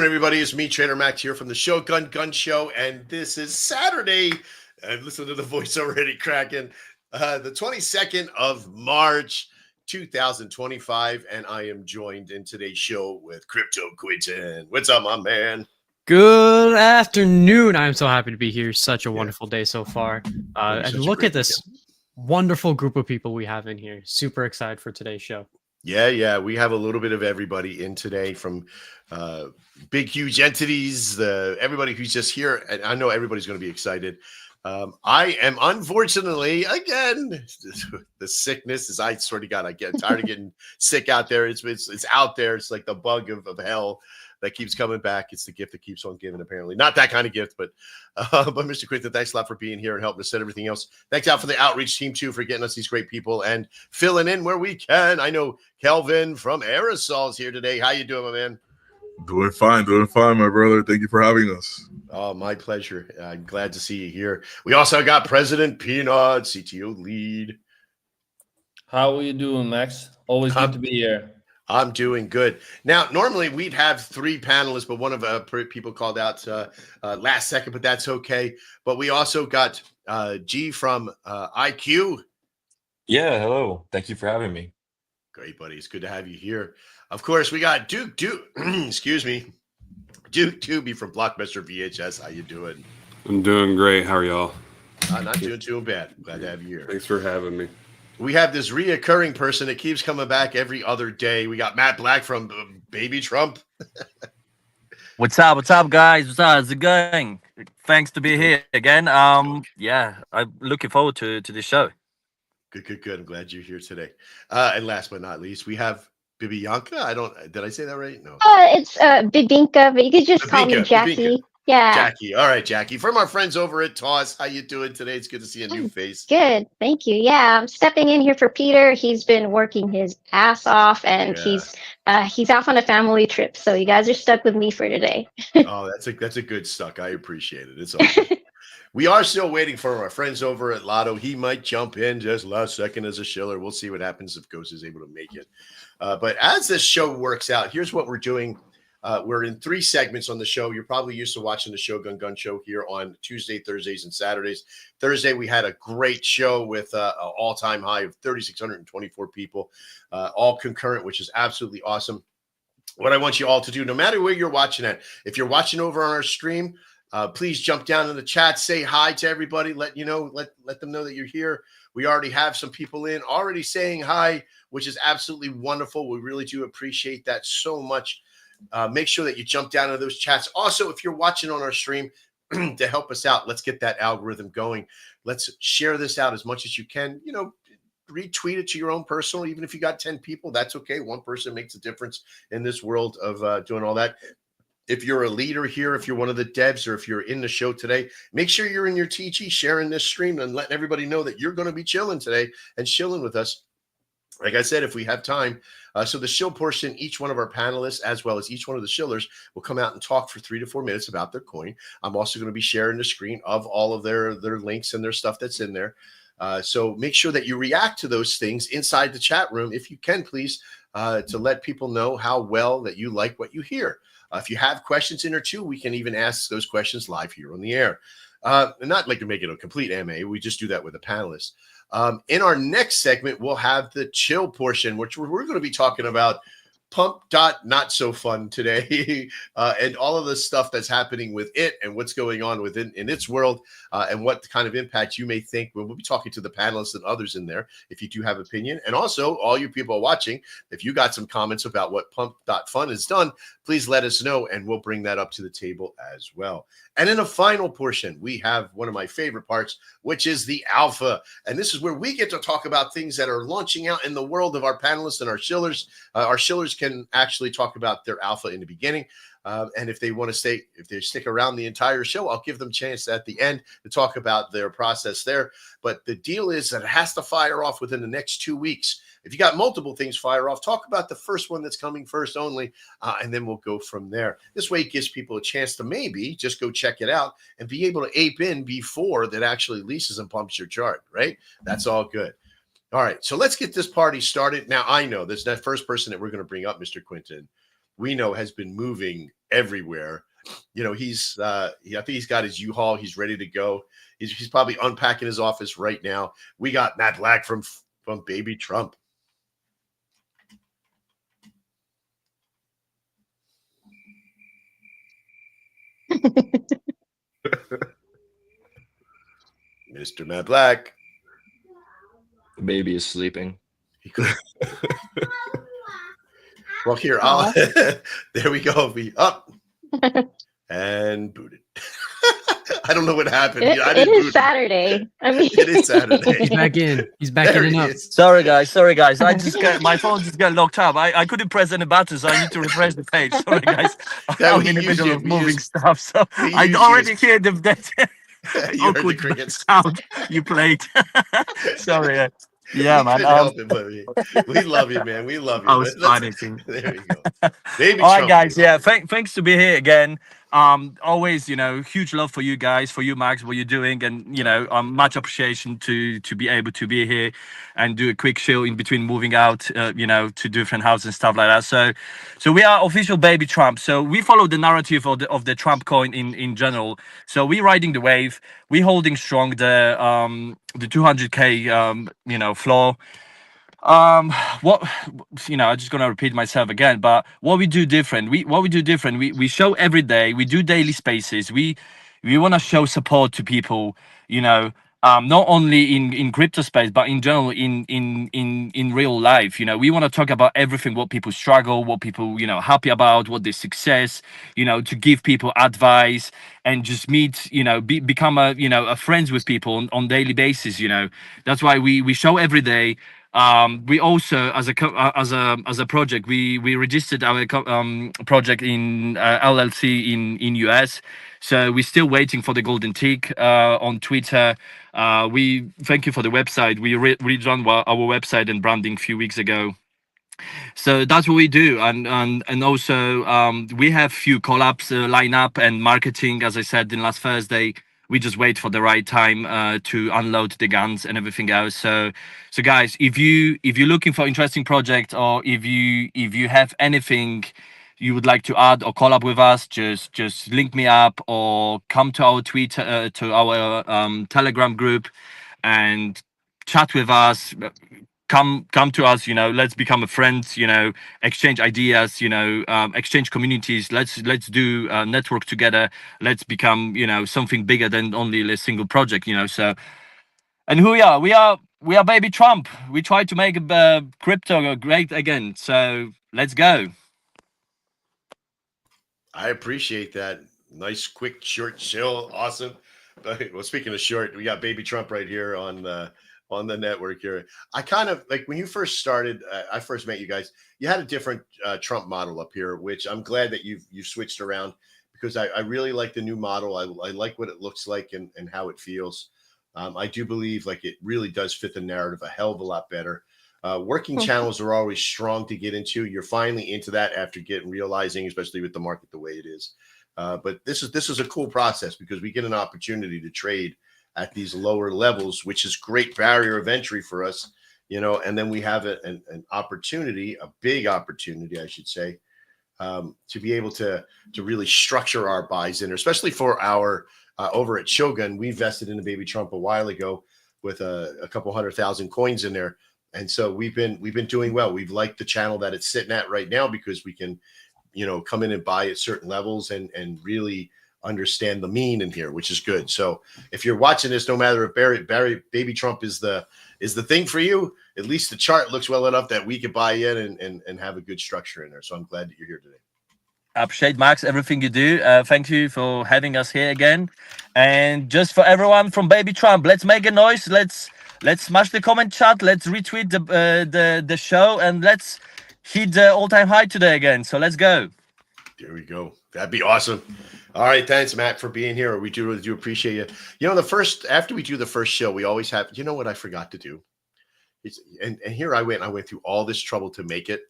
everybody? It's me, Trader Max, here from the Shogun Gun Show, and this is Saturday. And listen to the voice already cracking. The 22nd of March, 2025, and I am joined in today's show with Crypto Quinton. What's up, my man? Good afternoon. I'm so happy to be here. Such a wonderful day so far. And look at this wonderful group of people we have in here. Super excited for today's show. Yeah. We have a little bit of everybody in today, from big, huge entities, everybody who's just here. And I know everybody's going to be excited. I am, unfortunately, again, the sickness is, I swear to God, I get tired of getting sick out there. It's out there. It's like the bug of hell that keeps coming back. It's the gift that keeps on giving, apparently. Not that kind of gift, but Mr. Quinton, thanks a lot for being here and helping us set everything else. Thanks out for the outreach team, too, for getting us these great people and filling in where we can. I know Kelvin from Aerosol's here today. How you doing, my man? Doing fine, my brother. Thank you for having us. Oh, my pleasure. I'm glad to see you here. We also got President Peanut, CTO lead. How are you doing, Max? Always good to be here. I'm doing good. Now, normally we'd have three panelists, but one of people called out last second, but that's okay. But we also got G from IQ. Yeah, hello. Thank you for having me. Great, buddy. It's good to have you here. Of course, we got Duke, excuse me, Duke Doobie from Blockbuster VHS. How you doing? I'm doing great. How are y'all? Not doing too bad. Glad to have you here. Thanks for having me. We have this reoccurring person that keeps coming back every other day. We got Matt Black from Baby Trump. What's up, guys? What's up? How's it going? Thanks to be here again. Yeah, I'm looking forward to this show. Good. I'm glad you're here today. And last but not least, we have Bibianca. Did I say that right? No. It's Bibinka, but you could just call me Jackie. Bibinka. Yeah. Jackie. All right, Jackie. From our friends over at Toss, how you doing today? It's good to see a new face. Good. Thank you. Yeah, I'm stepping in here for Peter. He's been working his ass off, and he's off on a family trip. So you guys are stuck with me for today. Oh, that's a good stuck. I appreciate it. It's all good. We are still waiting for our friends over at Lotto. He might jump in just last second as a shiller. We'll see what happens if Ghost is able to make it. But as this show works out, here's what we're doing. We're in 3 segments on the show. You're probably used to watching the Shogun Gun Show here on Tuesday, Thursdays, and Saturdays. Thursday, we had a great show with an all-time high of 3,624 people, all concurrent, which is absolutely awesome. What I want you all to do, no matter where you're watching at, if you're watching over on our stream, please jump down in the chat, say hi to everybody, let them know that you're here. We already have some people in already saying hi, which is absolutely wonderful. We really do appreciate that so much. Make sure that you jump down into those chats. Also, if you're watching on our stream, to help us out, let's get that algorithm going. Let's share this out as much as you can. Retweet it to your own personal. Even if you got 10 people, that's okay. One person makes a difference in this world of doing all that. If you're a leader here, if you're one of the devs, or if you're in the show today, make sure you're in your TG sharing this stream and letting everybody know that you're going to be chilling today and chilling with us. Like I said, if we have time. So the shill portion, each one of our panelists, as well as each one of the shillers, will come out and talk for 3 to 4 minutes about their coin. I'm also going to be sharing the screen of all of their links and their stuff that's in there. So make sure that you react to those things inside the chat room, if you can, please, to let people know how well that you like what you hear. If you have questions in or two, we can even ask those questions live here on the air. And not like to make it a complete MA. We just do that with the panelists. In our next segment, we'll have the chill portion, which we're going to be talking about Pump not so fun today, and all of the stuff that's happening with it and what's going on within in its world, and what kind of impact you may think. We'll be talking to the panelists and others in there if you do have opinion. And also, all you people watching, if you got some comments about what Pump.fun has done, please let us know, and we'll bring that up to the table as well. And in a final portion, we have one of my favorite parts, which is the alpha. And this is where we get to talk about things that are launching out in the world of our panelists and our shillers. Our shillers can actually talk about their alpha in the beginning. And if they want to if they stick around the entire show, I'll give them a chance at the end to talk about their process there. But the deal is that it has to fire off within the next 2 weeks. If you got multiple things fire off, talk about the first one that's coming first only, and then we'll go from there. This way it gives people a chance to maybe just go check it out and be able to ape in before that actually leases and pumps your chart, right? That's all good. All right, so let's get this party started. Now, I know this that first person that we're going to bring up, Mr. Quinton, we know has been moving everywhere. You know, I think he's got his U-Haul. He's ready to go. He's probably unpacking his office right now. We got Matt Black from Baby Trump. Mr. Matt Black. The baby is sleeping. He could. Well, here, there we go. Be up and booted. I don't know what happened. It is Saturday. I mean, it is Saturday. He's back in. He's back There in he and up. is. Sorry guys. I just my phone just got locked up. I couldn't press any buttons, so I need to refresh the page. Sorry guys. Yeah, I'm we in the used middle you- of we moving used- stuff, so we I used already you. hear that You heard the awkward crickets. sound you played. Sorry. Yeah, We man. couldn't help it, but we love you, man. We love you. I was Let's- panicking. There we go. Baby All right, Trump, guys. baby. Yeah, thanks to be here again. Always, huge love for you guys, for you, Max, what you're doing, and much appreciation to be able to be here and do a quick show in between moving out, to different houses and stuff like that. So we are official Baby Trump. So we follow the narrative of the Trump coin in general. So we're riding the wave. We're holding strong the 200K floor. What I'm just gonna repeat myself again, but what we do different, we show every day, we do daily spaces, we want to show support to people, not only in crypto space but in general in real life. We want to talk about everything, what people struggle, what people happy about, what their success, to give people advice and just meet, become a friends with people on daily basis. That's why we show every day. We also, as a project, we registered our project in LLC in US. So we're still waiting for the golden tick on Twitter. We thank you for the website. We redone our website and branding a few weeks ago. So that's what we do, and also we have few collabs line up and marketing. As I said in last Thursday, we just wait for the right time to unload the guns and everything else. So guys, if you're looking for interesting project, or if you have anything you would like to add or collab with us, just link me up or come to our Twitter, to our Telegram group, and chat with us. Come to us, let's become a friend, exchange ideas, exchange communities. Let's do network together. Let's become, something bigger than only a single project, so. And who we are Baby Trump. We try to make crypto great again. So let's go. I appreciate that. Nice, quick, short show. Awesome. Well, speaking of short, we got Baby Trump right here on the network here. I kind of like when you first started. I first met you guys. You had a different Trump model up here, which I'm glad that you've switched around, because I really like the new model. I like what it looks like and how it feels. I do believe like it really does fit the narrative a hell of a lot better. Working channels are always strong to get into. You're finally into that after realizing, especially with the market the way it is. But this is a cool process because we get an opportunity to trade at these lower levels, which is great barrier of entry for us, and then we have an opportunity, a big opportunity, I should say, to be able to really structure our buys in, especially for our over at Shogun. We invested in a Baby Trump a while ago with a couple 100,000 coins in there. And so we've been doing well. We've liked the channel that it's sitting at right now because we can, come in and buy at certain levels and really understand the mean in here, which is good. So if you're watching this, no matter if Baby Trump is the thing for you, at least the chart looks well enough that we could buy in and have a good structure in there. So I'm glad that you're here today. I appreciate, Max, everything you do. Thank you for having us here again. And just for everyone from Baby Trump, let's make a noise. Let's smash the comment chat. Let's retweet the show, and let's hit the all-time high today again. So let's go. There we go. That'd be awesome. All right, thanks, Matt, for being here. We do appreciate you. After we do the first show, we always have. You know what I forgot to do? And here I went through all this trouble to make it.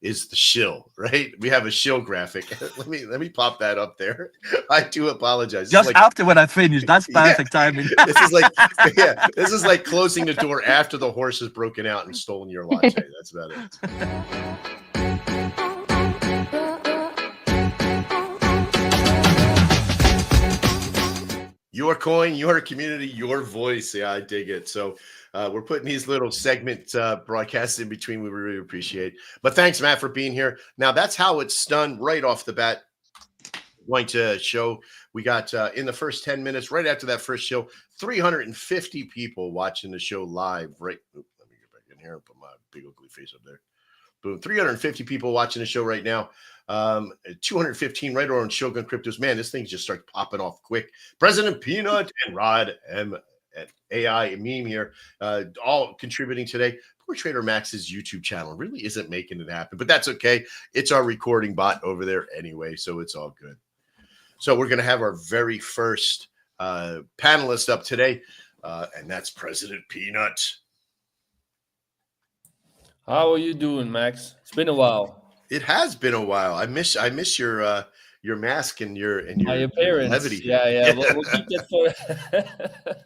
Is the shill, right? We have a shill graphic. let me pop that up there. I do apologize. Just after when I finish, that's perfect timing. This is like closing the door after the horse has broken out and stolen your latte. That's about it. Your coin, your community, your voice. Yeah, I dig it. So we're putting these little segment broadcasts in between. We really appreciate. But thanks, Matt, for being here. Now that's how it's done right off the bat. Going to show we got in the first 10 minutes, right after that first show, 350 people watching the show live. Right. Let me get back in here and put my big ugly face up there. Boom. 350 people watching the show right now. 215 right on Shogun Cryptos. Man, this thing just starts popping off quick. President Peanut and Rod M at AI meme here, all contributing today. Poor Trader Max's YouTube channel really isn't making it happen, but that's okay. It's our recording bot over there anyway, so it's all good. So we're going to have our very first panelist up today, and that's President Peanut. How are you doing, Max? It's been a while. It has been a while. I miss your mask and your My appearance. levity. Yeah. We'll keep that for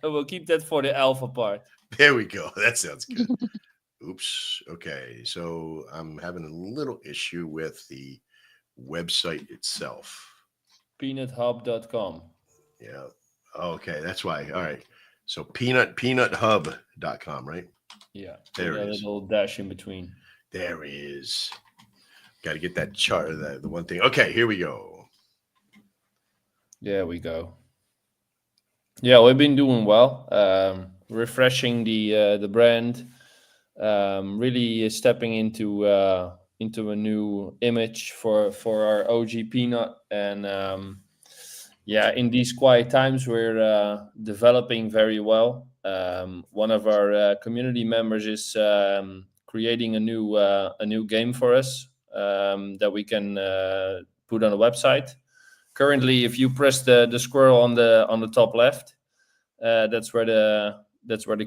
we'll keep that for the alpha part. There we go. That sounds good. Oops. Okay. So I'm having a little issue with the website itself. Peanuthub.com. Yeah. Okay. That's why. All right. So peanuthub.com, right? Yeah. There a it is. little dash in between. There he is. Got to get that chart, the one thing. Okay, here we go. There we go. Yeah, we've been doing well. Refreshing the brand. Really stepping into a new image for our OG Peanut, and in these quiet times we're developing very well. One of our community members is creating a new game for us that we can put on a website. Currently, if you press the squirrel on the top left, that's where the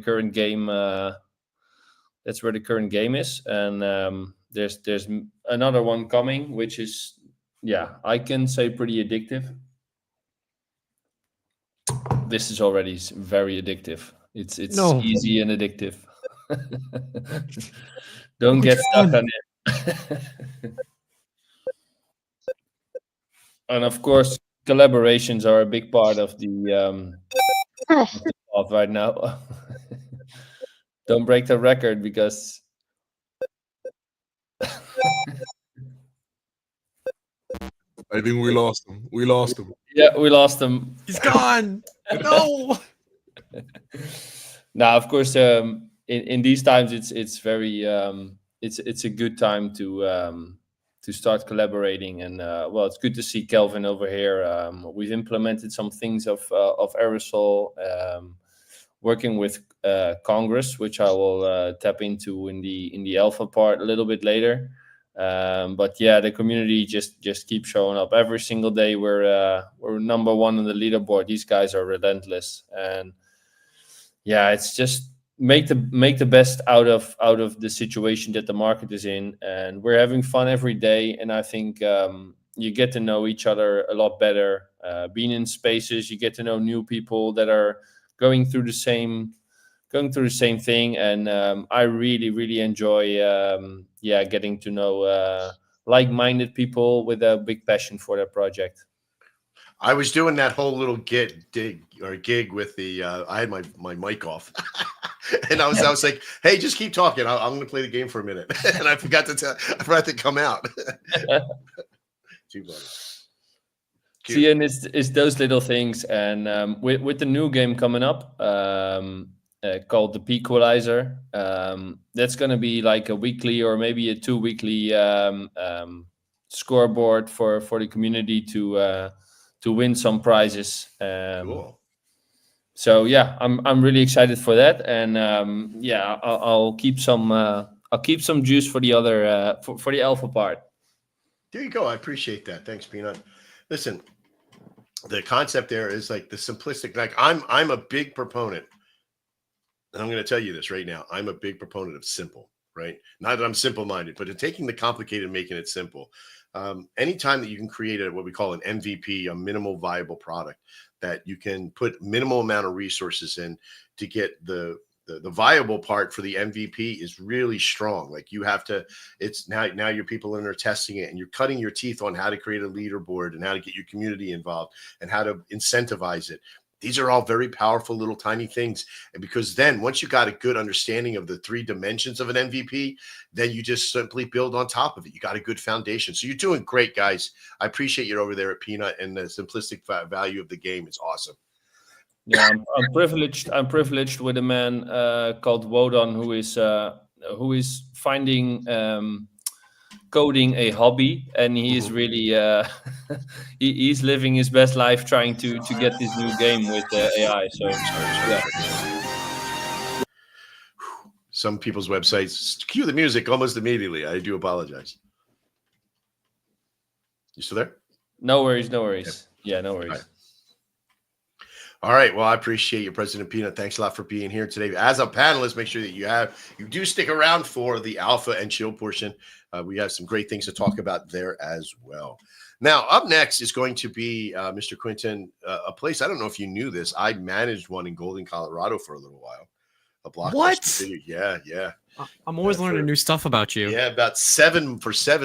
current game is, and there's another one coming, which is I can say pretty addictive. This is already very addictive. It's easy and addictive. Don't get stuck on it. And of course, collaborations are a big part of the of right now. Don't break the record, because I think we lost him. We lost him. Yeah, we lost him. He's gone. No. Now, of course, in these times, it's very it's a good time to start collaborating, and it's good to see Kelvin over here. We've implemented some things of aerosol, working with Congress, which I will tap into in the alpha part a little bit later. But the community just keeps showing up every single day. We're number one on the leaderboard. These guys are relentless, and it's just make the best out of the situation that the market is in, and we're having fun every day. And I think you get to know each other a lot better. Being in spaces, you get to know new people that are going through the same thing, and I really enjoy getting to know like-minded people with a big passion for their project. I was doing that whole little gig with the I had my mic off. And I was like, hey, just keep talking. I'm going to play the game for a minute. And I forgot to come out. Too funny. Cute. See, and it's those little things. And with the new game coming up, called the Pequalizer, that's going to be like a weekly or maybe a 2 weekly scoreboard for the community to win some prizes. Cool. So I'm really excited for that, and I'll keep some juice for the other for the alpha part. There you go. I appreciate that. Thanks, Peanut. Listen, the concept there is like the simplistic. Like I'm a big proponent, and I'm going to tell you this right now. I'm a big proponent of simple. Right? Not that I'm simple-minded, but in taking the complicated and making it simple. Anytime that you can create what we call an MVP, a minimal viable product, that you can put minimal amount of resources in to get the viable part for the MVP is really strong. Like you have to, it's now your people in there testing it, and you're cutting your teeth on how to create a leaderboard and how to get your community involved and how to incentivize it. These are all very powerful little tiny things. And because then once you got a good understanding of the 3 dimensions of an MVP, then you just simply build on top of it. You got a good foundation. So you're doing great, guys. I appreciate you over there at Peanut, and the simplistic value of the game is awesome. Yeah, I'm privileged. I'm privileged with a man called Wodan who is finding coding a hobby, and he is really he's living his best life trying to get this new game with AI. So yeah. Some people's websites cue the music almost immediately. I do apologize. You still there? No worries, no worries. Yeah, no worries. All right. Well, I appreciate you, President Peanut. Thanks a lot for being here today. As a panelist, make sure that you do stick around for the alpha and chill portion. We have some great things to talk about there as well. Now, up next is going to be Mr. Quinton, a place. I don't know if you knew this. I managed one in Golden, Colorado for a little while. A blockbuster video. Yeah. I'm always learning new stuff about you. Yeah, about 7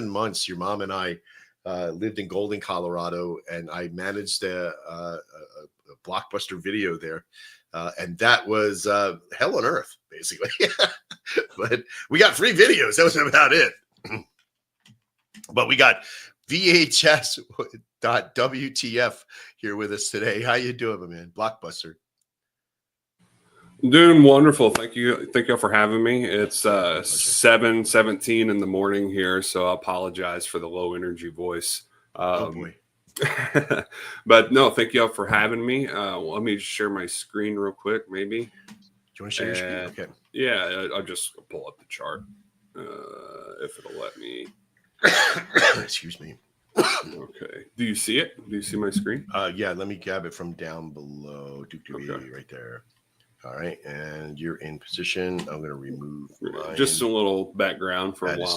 months. Your mom and I lived in Golden, Colorado, and I managed a blockbuster video there, and that was hell on earth, basically. But we got free videos. That was about it. But we got VHS.WTF here with us today. How you doing, my man? Blockbuster. Doing wonderful. Thank you all for having me. It's 7:17 in the morning here, so I apologize for the low energy voice. Oh boy. But no, thank you all for having me. Let me just share my screen real quick, maybe. Do you want to share your screen? Okay. Yeah, I'll just pull up the chart if it'll let me. Excuse me. Okay. Do you see it? Do you see my screen? Yeah, let me grab it from down below. Okay. Right there. All right, and you're in position. I'm going to remove mine. Just a little background for a while.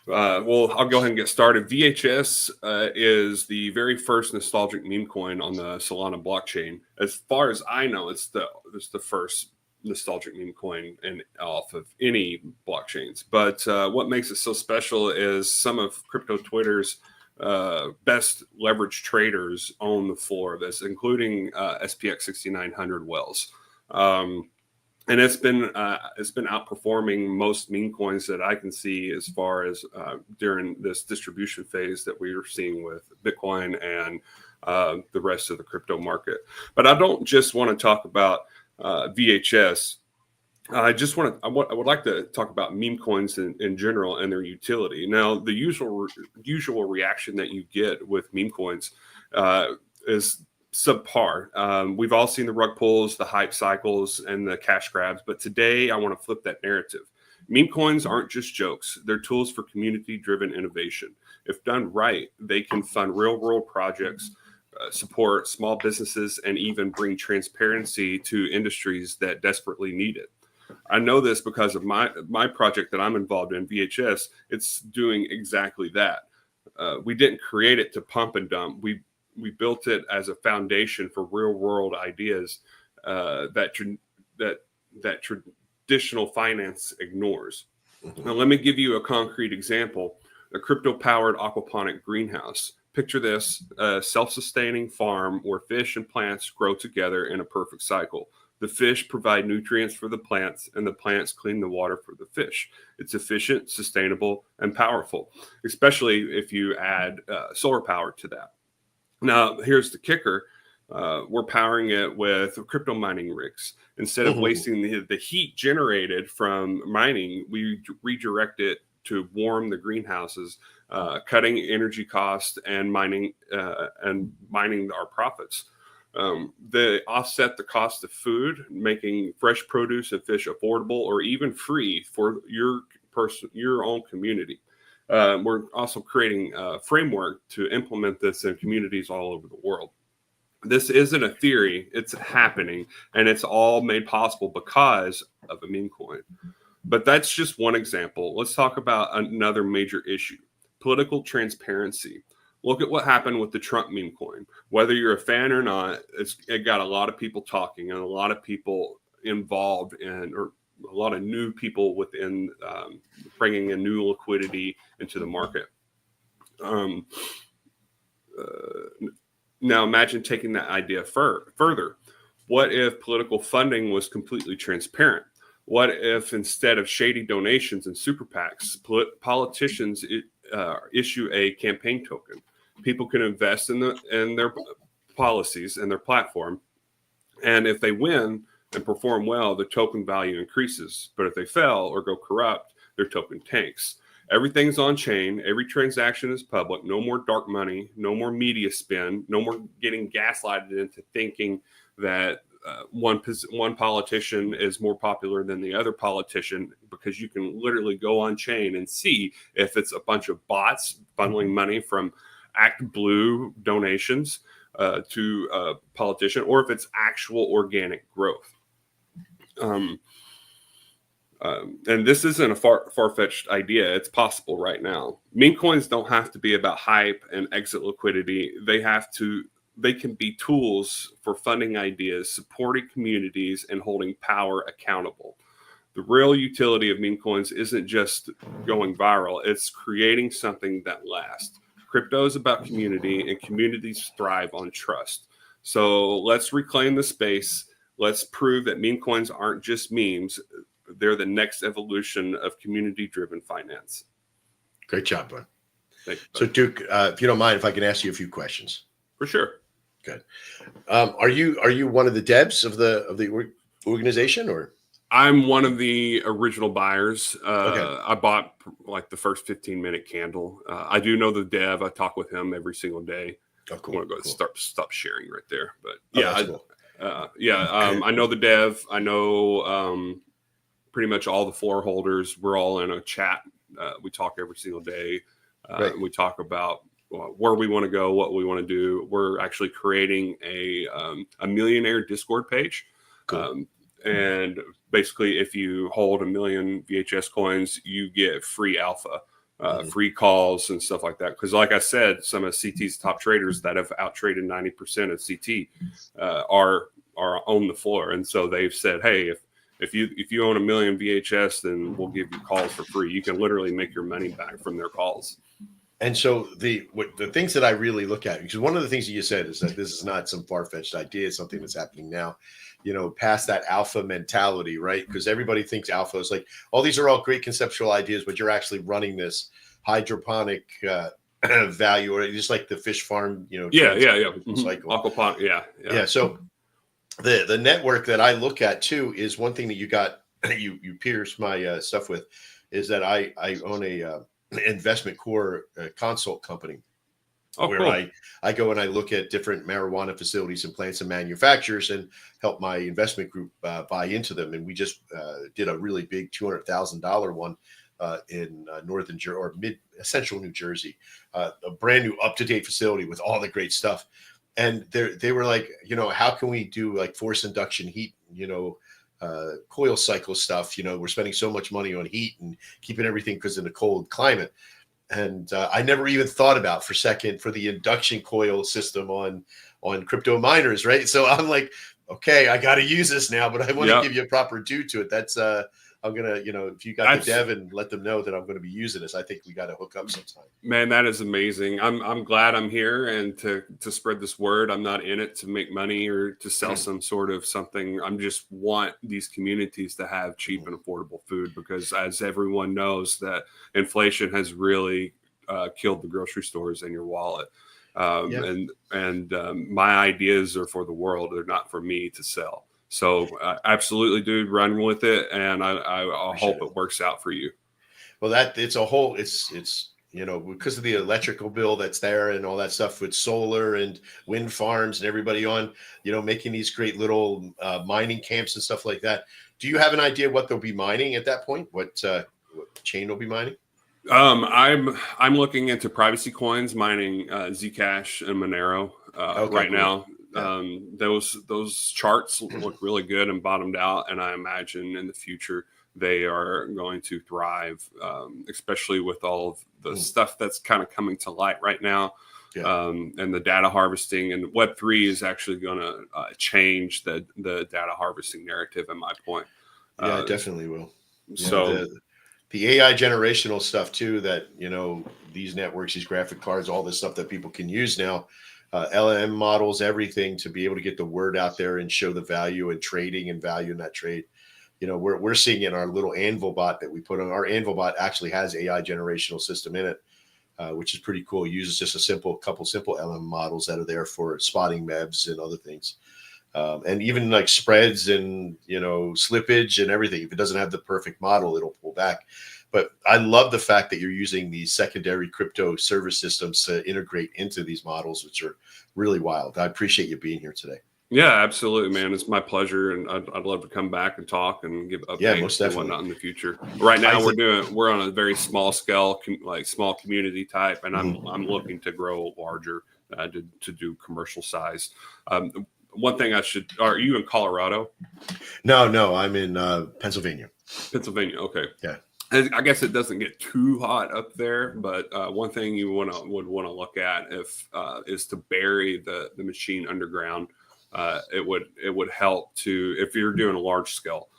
Well, I'll go ahead and get started. VHS is the very first nostalgic meme coin on the Solana blockchain. As far as I know, it's the first nostalgic meme coin off of any blockchains. But what makes it so special is some of crypto Twitter's best leverage traders own the floor of this, including SPX 6900 Wells. And it's been outperforming most meme coins that I can see as far as during this distribution phase that we are seeing with Bitcoin and the rest of the crypto market. But I don't just want to talk about VHS. I would like to talk about meme coins in general and their utility. Now, the usual reaction that you get with meme coins is subpar. We've all seen the rug pulls, the hype cycles, and the cash grabs. But today, I want to flip that narrative. Meme coins aren't just jokes. They're tools for community-driven innovation. If done right, they can fund real-world projects, support small businesses, and even bring transparency to industries that desperately need it. I know this because of my project that I'm involved in, VHS. It's doing exactly that. We didn't create it to pump and dump. We built it as a foundation for real world ideas that traditional finance ignores. Now, let me give you a concrete example: a crypto-powered aquaponic greenhouse. Picture this: a self-sustaining farm where fish and plants grow together in a perfect cycle. The fish provide nutrients for the plants, and the plants clean the water for the fish. It's efficient, sustainable, and powerful, especially if you add solar power to that. Now, here's the kicker. We're powering it with crypto mining rigs. Instead of wasting the heat generated from mining, we redirect it to warm the greenhouses, cutting energy costs and mining our profits. They offset the cost of food, making fresh produce and fish affordable or even free for your own community. We're also creating a framework to implement this in communities all over the world. This isn't a theory, it's happening, and it's all made possible because of a meme coin. But that's just one example. Let's talk about another major issue: political transparency. Look at what happened with the Trump meme coin. Whether you're a fan or not, it got a lot of people talking and a lot of people involved or a lot of new people within bringing in new liquidity into the market. Now imagine taking that idea further. What if political funding was completely transparent? What if instead of shady donations and super PACs, politicians issue a campaign token? People can invest in their policies and their platform, and if they win and perform well, the token value increases. But if they fail or go corrupt, their token tanks. Everything's on chain. Every transaction is public. No more dark money. No more media spin. No more getting gaslighted into thinking that one politician is more popular than the other politician, because you can literally go on chain and see if it's a bunch of bots funneling money from Act Blue donations to a politician, or if it's actual organic growth. And this isn't a far-fetched idea. It's possible right now. Meme coins don't have to be about hype and exit liquidity. They can be tools for funding ideas, supporting communities, and holding power accountable. The real utility of meme coins isn't just going viral. It's creating something that lasts. Crypto is about community, and communities thrive on trust. So let's reclaim the space. Let's prove that meme coins aren't just memes. They're the next evolution of community-driven finance. Great job, bud. Thank you, bud. So, Duke, if you don't mind, if I can ask you a few questions. For sure. Good. Are you one of the devs of the organization, or? I'm one of the original buyers. Okay. I bought like the first 15-minute candle. I do know the dev. I talk with him every single day. Oh, cool. I want to go stop sharing right there, but Oh, yeah, I know the dev. I know pretty much all the floor holders. We're all in a chat. We talk every single day. Right. We talk about where we want to go, what we want to do. We're actually creating a millionaire Discord page. Cool. And basically, if you hold 1 million VHS coins, you get free alpha, free calls and stuff like that. Because like I said, some of CT's top traders that have out-traded 90% of CT are on the floor. And so they've said, hey, if you own 1 million VHS, then we'll give you calls for free. You can literally make your money back from their calls. And so the things that I really look at, because one of the things that you said is that this is not some far-fetched idea, it's something that's happening now, past that alpha mentality, right? Because everybody thinks alpha is like, oh, these are all great conceptual ideas, but you're actually running this hydroponic value, or just like the fish farm, cycle. Aquaponic, yeah. So the network that I look at too is one thing that you got, you pierce my stuff with, is that I own a investment core consult company. Where cool. I go and I look at different marijuana facilities and plants and manufacturers and help my investment group buy into them. And we just did a really big $200,000 one in northern or central New Jersey, a brand new up-to-date facility with all the great stuff. And they were like, how can we do like force induction heat, coil cycle stuff? We're spending so much money on heat and keeping everything because in a cold climate. And I never even thought about for the induction coil system on crypto miners, right? So I'm like, okay, I got to use this now, but I want to give you a proper due to it. That's I'm gonna, if you got the dev and let them know that I'm going to be using this, I think we got to hook up sometime. Man, that is amazing. I'm glad I'm here and to spread this word. I'm not in it to make money or to sell some sort of something. I'm just want these communities to have cheap and affordable food, because as everyone knows, that inflation has really killed the grocery stores and your wallet. And my ideas are for the world. They're not for me to sell. So absolutely, dude, run with it. And I hope it works out for you. Well, it's because of the electrical bill that's there and all that stuff with solar and wind farms and everybody on, making these great little mining camps and stuff like that. Do you have an idea what they'll be mining at that point? What chain will be mining? I'm looking into privacy coins, mining Zcash and Monero right now. Those charts look really good and bottomed out, and I imagine in the future they are going to thrive, especially with all of the stuff that's kind of coming to light right now. And the data harvesting, and Web3 is actually going to change the data harvesting narrative, in my point. It definitely will. So the AI generational stuff too, that these networks, these graphic cards, all this stuff that people can use now, LM models, everything to be able to get the word out there and show the value and trading and value in that trade. You know, we're seeing in our little Anvil bot that we put on. Our Anvil bot actually has AI generational system in it, which is pretty cool. It uses just a couple simple LM models that are there for spotting MEVs and other things. And even like spreads and, you know, slippage and everything. If it doesn't have the perfect model, it'll pull back. But I love the fact that you're using these secondary crypto service systems to integrate into these models, which are really wild. I appreciate you being here today. Yeah, absolutely, man. It's my pleasure, and I'd love to come back and talk and give updates most and definitely. whatnot in the future. Right now, we're on a very small scale, like small community type, and I'm looking to grow larger to do commercial size. One thing are you in Colorado? No, I'm in Pennsylvania. Pennsylvania, okay. Yeah. I guess it doesn't get too hot up there, but one thing you would want to look at is to bury the machine underground. It would help to, if you're doing a large scale.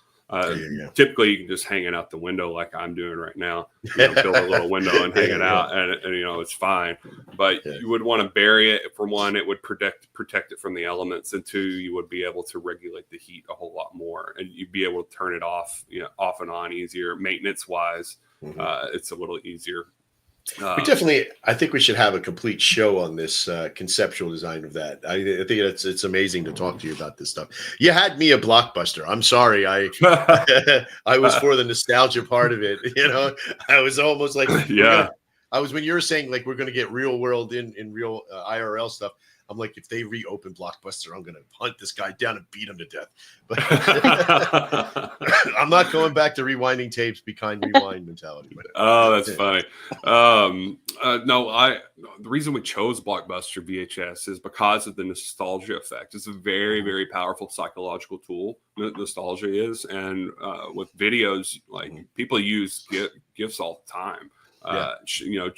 Typically, you can just hang it out the window like I'm doing right now. You know, build a little window and hang it out, and you know it's fine. But you would want to bury it. For one, it would protect it from the elements, and two, you would be able to regulate the heat a whole lot more, and you'd be able to turn it off, you know, off and on easier. Maintenance wise, it's a little easier. I think we should have a complete show on this conceptual design of that. I think it's amazing to talk to you about this stuff. You had me a blockbuster. I'm sorry. I was for the nostalgia part of it. You know, I was almost like, I was when you were saying like we're going to get real world in real IRL stuff. I'm like, if they reopen Blockbuster, I'm going to hunt this guy down and beat him to death. But I'm not going back to rewinding tapes. Be kind, rewind mentality. But, oh, that's funny. No, the reason we chose Blockbuster VHS is because of the nostalgia effect. It's a very, very powerful psychological tool. Nostalgia is, and with videos, like people use GIFs all the time. You know,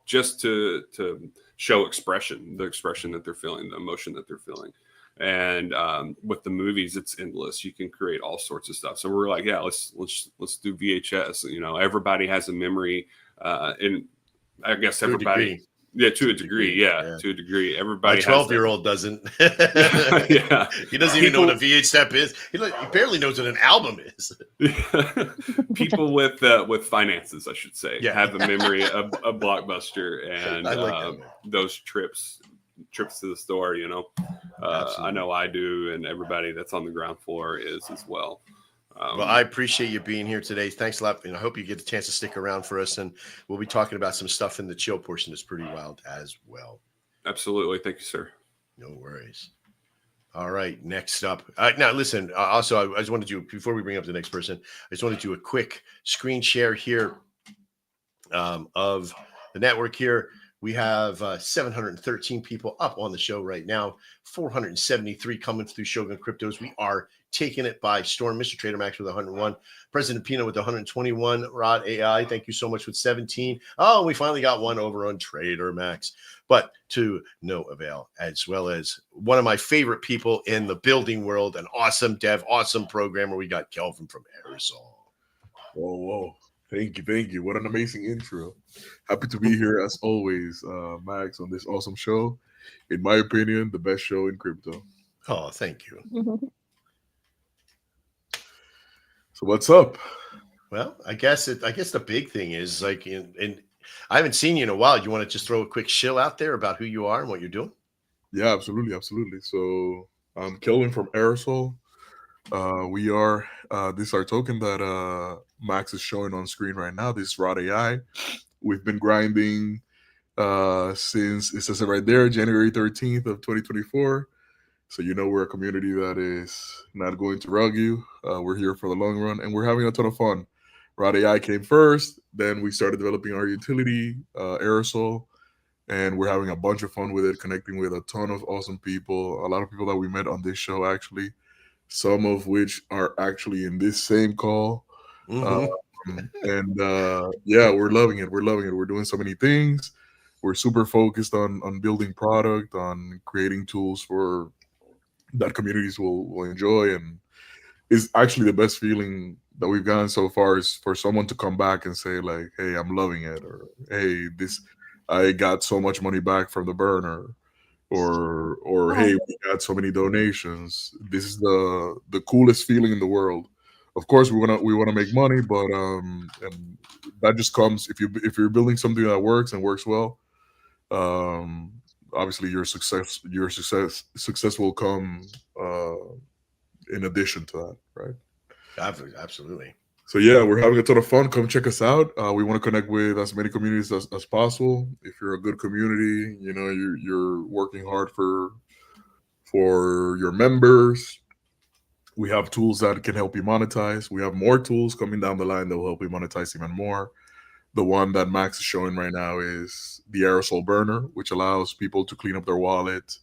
just to show the expression that they're feeling, the emotion that they're feeling. And with the movies, it's endless. You can create all sorts of stuff. So we're like, yeah, let's do VHS. You know, everybody has a memory, and I guess everybody, to a degree, to a degree. Everybody. My 12-year-old doesn't. Yeah, he doesn't even know what a VHS is. He barely knows what an album is. People with finances, I should say, have a memory of Blockbuster and those trips to the store. You know, I know I do, and everybody that's on the ground floor is as well. Well, I appreciate you being here today. Thanks a lot. And I hope you get the chance to stick around for us. And we'll be talking about some stuff in the chill portion that's pretty wild as well. Absolutely. Thank you, sir. No worries. All right. Next up. Now, listen, also, I just wanted to, before we bring up the next person, I just want to do a quick screen share here of the network here. We have 713 people up on the show right now, 473 coming through Shogun Cryptos. We are taking it by storm. Mr. Trader Max with 101, President Pino with 121, Rod AI, thank you so much with 17. Oh, we finally got one over on Trader Max, but to no avail, as well as one of my favorite people in the building world, an awesome dev, awesome programmer. We got Kelvin from Aerosol. Whoa. Thank you. What an amazing intro. Happy to be here as always, Max, on this awesome show. In my opinion, the best show in crypto. Oh, thank you. So what's up? Well, I guess the big thing is like, and I haven't seen you in a while. You want to just throw a quick shill out there about who you are and what you're doing? Yeah, absolutely. So I'm Kelvin from Aerosol. We are this is our token that Max is showing on screen right now. This Rod AI. We've been grinding since, it says it right there, January 13th of 2024. So we're a community that is not going to rug you. We're here for the long run, and we're having a ton of fun. Rod AI came first, then we started developing our utility, Aerosol, and we're having a bunch of fun with it, connecting with a ton of awesome people, a lot of people that we met on this show, actually, some of which are actually in this same call. We're loving it. We're doing so many things. We're super focused on building product, on creating tools for that communities will enjoy, and it's actually the best feeling that we've gotten so far is for someone to come back and say like, hey, I'm loving it, or hey, I got so much money back from the burn, or or hey, we got so many donations. This is the coolest feeling in the world. Of course, we wanna make money, but and that just comes if you're building something that works and works well. Obviously, your success will come in addition to that, right? Absolutely. So yeah, we're having a ton of fun. Come check us out. We want to connect with as many communities as possible. If you're a good community, you know you're working hard for your members. We have tools that can help you monetize. We have more tools coming down the line that will help you monetize even more. The one that Max is showing right now is the aerosol burner, which allows people to clean up their wallet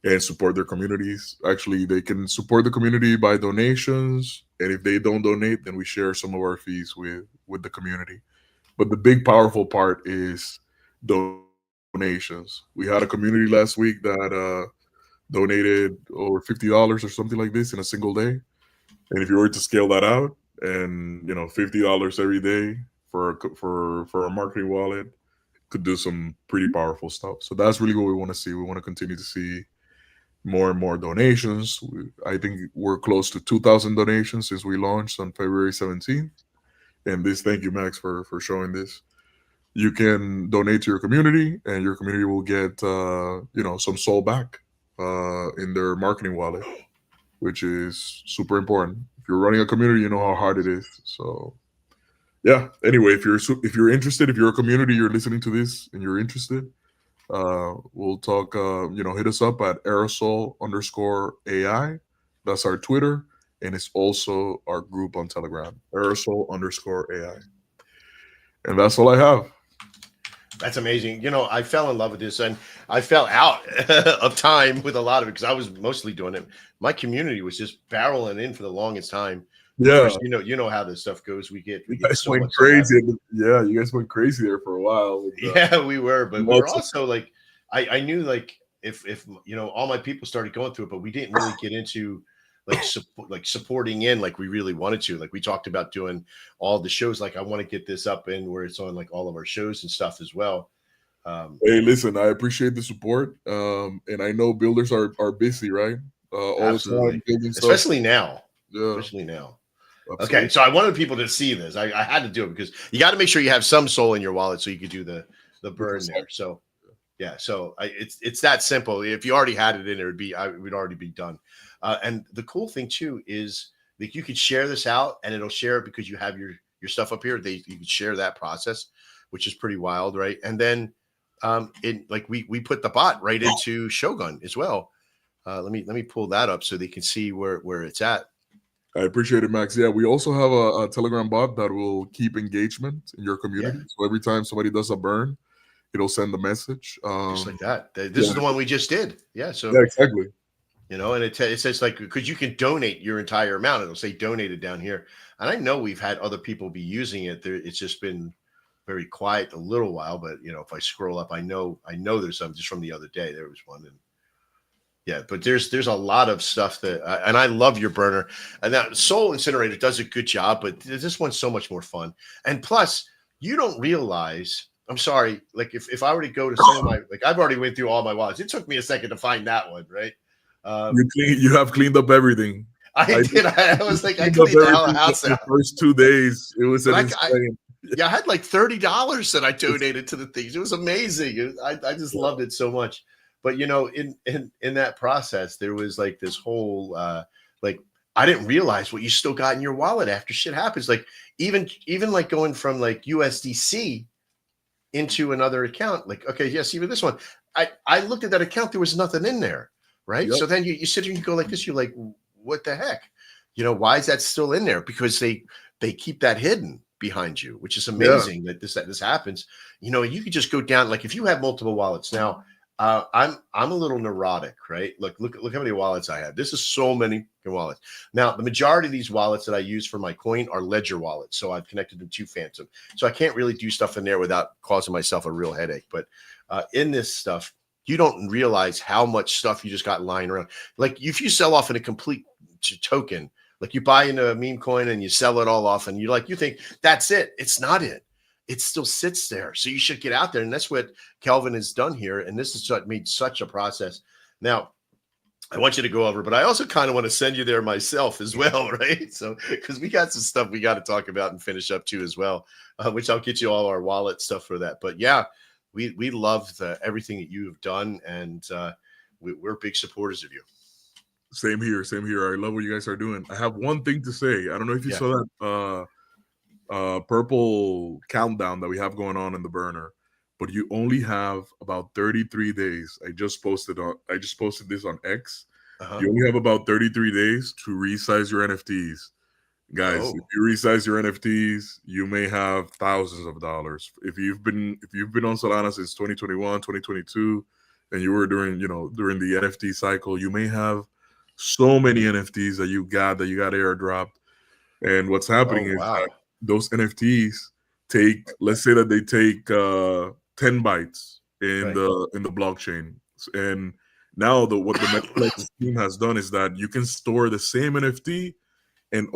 and support their communities. Actually, they can support the community by donations, and if they don't donate, then we share some of our fees with the community. But the big powerful part is donations. We had a community last week that donated over $50 or something like this in a single day. And if you were to scale that out, and $50 every day for a marketing wallet could do some pretty powerful stuff. So that's really what we want to see. We want to continue to see more and more donations. I think we're close to 2,000 donations since we launched on February 17th. And thank you, Max, for showing this. You can donate to your community, and your community will get some soul back in their marketing wallet, which is super important. If you're running a community, you know how hard it is. So yeah. Anyway, if you're interested, if you're a community, you're listening to this and you're interested, we'll talk. Hit us up at aerosol_AI. That's our Twitter, and it's also our group on Telegram, aerosol_AI. And that's all I have. That's amazing. I fell in love with this, and I fell out of time with a lot of it because I was mostly doing it. My community was just barreling in for the longest time. Yeah, course, you know how this stuff goes. We get so went crazy. Yeah, you guys went crazy there for a while. Yeah, we were, but we were also like, I knew like if all my people started going through it, but we didn't really get into like supporting in like we really wanted to. Like we talked about doing all the shows. Like I want to get this up and where it's on like all of our shows and stuff as well. Hey, listen, I appreciate the support, and I know builders are busy, right? All absolutely. the time building especially stuff. now. Yeah, especially now. Absolutely. Okay, so I wanted people to see this. I had to do it because you got to make sure you have some soul in your wallet so you could do the burn there. So yeah, so it's that simple. If you already had it in there, it would already be done. And the cool thing too is like you could share this out, and it'll share it because you have your stuff up here. You can share that process, which is pretty wild, right? And then we put the bot right into Shogun as well. Let me pull that up so they can see where it's at. I appreciate it, Max. Yeah, we also have a Telegram bot that will keep engagement in your community. Yeah. So every time somebody does a burn, it'll send a message. Just like that. This is the one we just did. Yeah. So yeah, exactly. And it says like, because you can donate your entire amount. It'll say donated down here. And I know we've had other people be using it. It's just been very quiet a little while. But, if I scroll up, I know there's some just from the other day. There was one. And yeah, but there's a lot of stuff that, and I love your burner, and that Soul Incinerator does a good job, but this one's so much more fun. And plus, you don't realize. I'm sorry, like if I were to go to some of my, like I've already went through all my wallets. It took me a second to find that one, right? You have cleaned up everything. I did. I was like, I cleaned the hell house out. The first 2 days, it was insane. I had like $30 that I donated to the things. It was amazing. I just loved it so much. But in that process, there was like this whole I didn't realize what you still got in your wallet after shit happens. Like even like going from like USDC into another account. Like, okay, yes, even this one. I looked at that account, there was nothing in there, right? Yep. So then you sit here and you go like this, you're like, what the heck? Why is that still in there? Because they keep that hidden behind you, which is amazing that this happens. You could just go down, like if you have multiple wallets now. I'm a little neurotic, right? Look how many wallets I have. This is so many wallets. Now, the majority of these wallets that I use for my coin are Ledger wallets. So I've connected them to Phantom. So I can't really do stuff in there without causing myself a real headache. But in this stuff, you don't realize how much stuff you just got lying around. Like if you sell off in a complete token, like you buy into a meme coin and you sell it all off and you think that's it. It's not it. it still sits there. So you should get out there. And that's what Kelvin has done here. And this is what made such a process. Now, I want you to go over, but I also kind of want to send you there myself as well, right? So, because we got some stuff we got to talk about and finish up too as well, which I'll get you all our wallet stuff for that. But yeah, we love everything that you have done, and we're big supporters of you. Same here. I love what you guys are doing. I have one thing to say. I don't know if you saw that purple countdown that we have going on in the burner, but you only have about 33 days. I just posted this on X. You only have about 33 days to resize your NFTs. Guys, if you resize your NFTs, you may have thousands of dollars. If you've been on Solana since 2021, 2022, and you were during the NFT cycle, you may have so many NFTs that you got airdropped. And what's happening is that those NFTs take, let's say that they take 10 bytes in the blockchain. And now what the Metaplex team has done is that you can store the same NFT and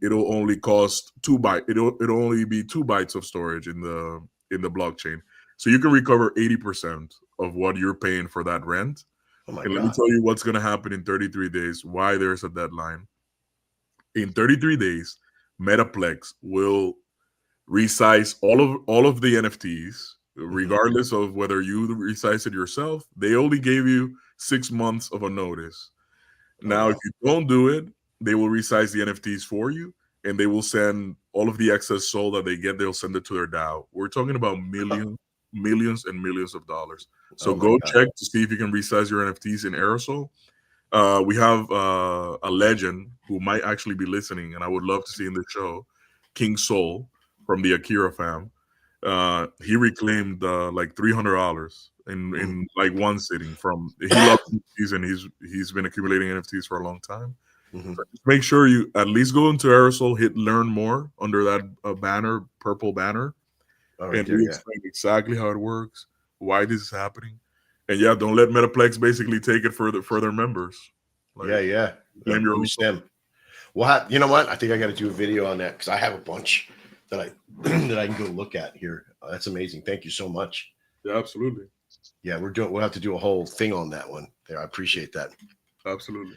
it'll only cost 2 bytes. It'll only be 2 bytes of storage in the blockchain. So you can recover 80% of what you're paying for that rent. Let me tell you what's going to happen in 33 days, why there's a deadline. In 33 days, Metaplex will resize all of the NFTs, regardless of whether you resize it yourself. They only gave you 6 months of a notice. Now, if you don't do it, they will resize the NFTs for you, and they will send all of the excess SOL that they get. They'll send it to their DAO. We're talking about millions and millions of dollars. So go check to see if you can resize your NFTs in Aerosol. We have a legend who might actually be listening, and I would love to see in the show, King Soul from the Akira fam. He reclaimed like $300 in like one sitting. He loves NFTs, and he's been accumulating NFTs for a long time. So just make sure you at least go into Aerosol, hit learn more under that purple banner, and we explain exactly how it works, why this is happening. And don't let Metaplex basically take it for their members. Blame your own them. Well, you know what? I think I got to do a video on that because I have a bunch that I can go look at here. That's amazing. Thank you so much. Yeah, absolutely. Yeah, we'll have to do a whole thing on that one. There, I appreciate that. Absolutely.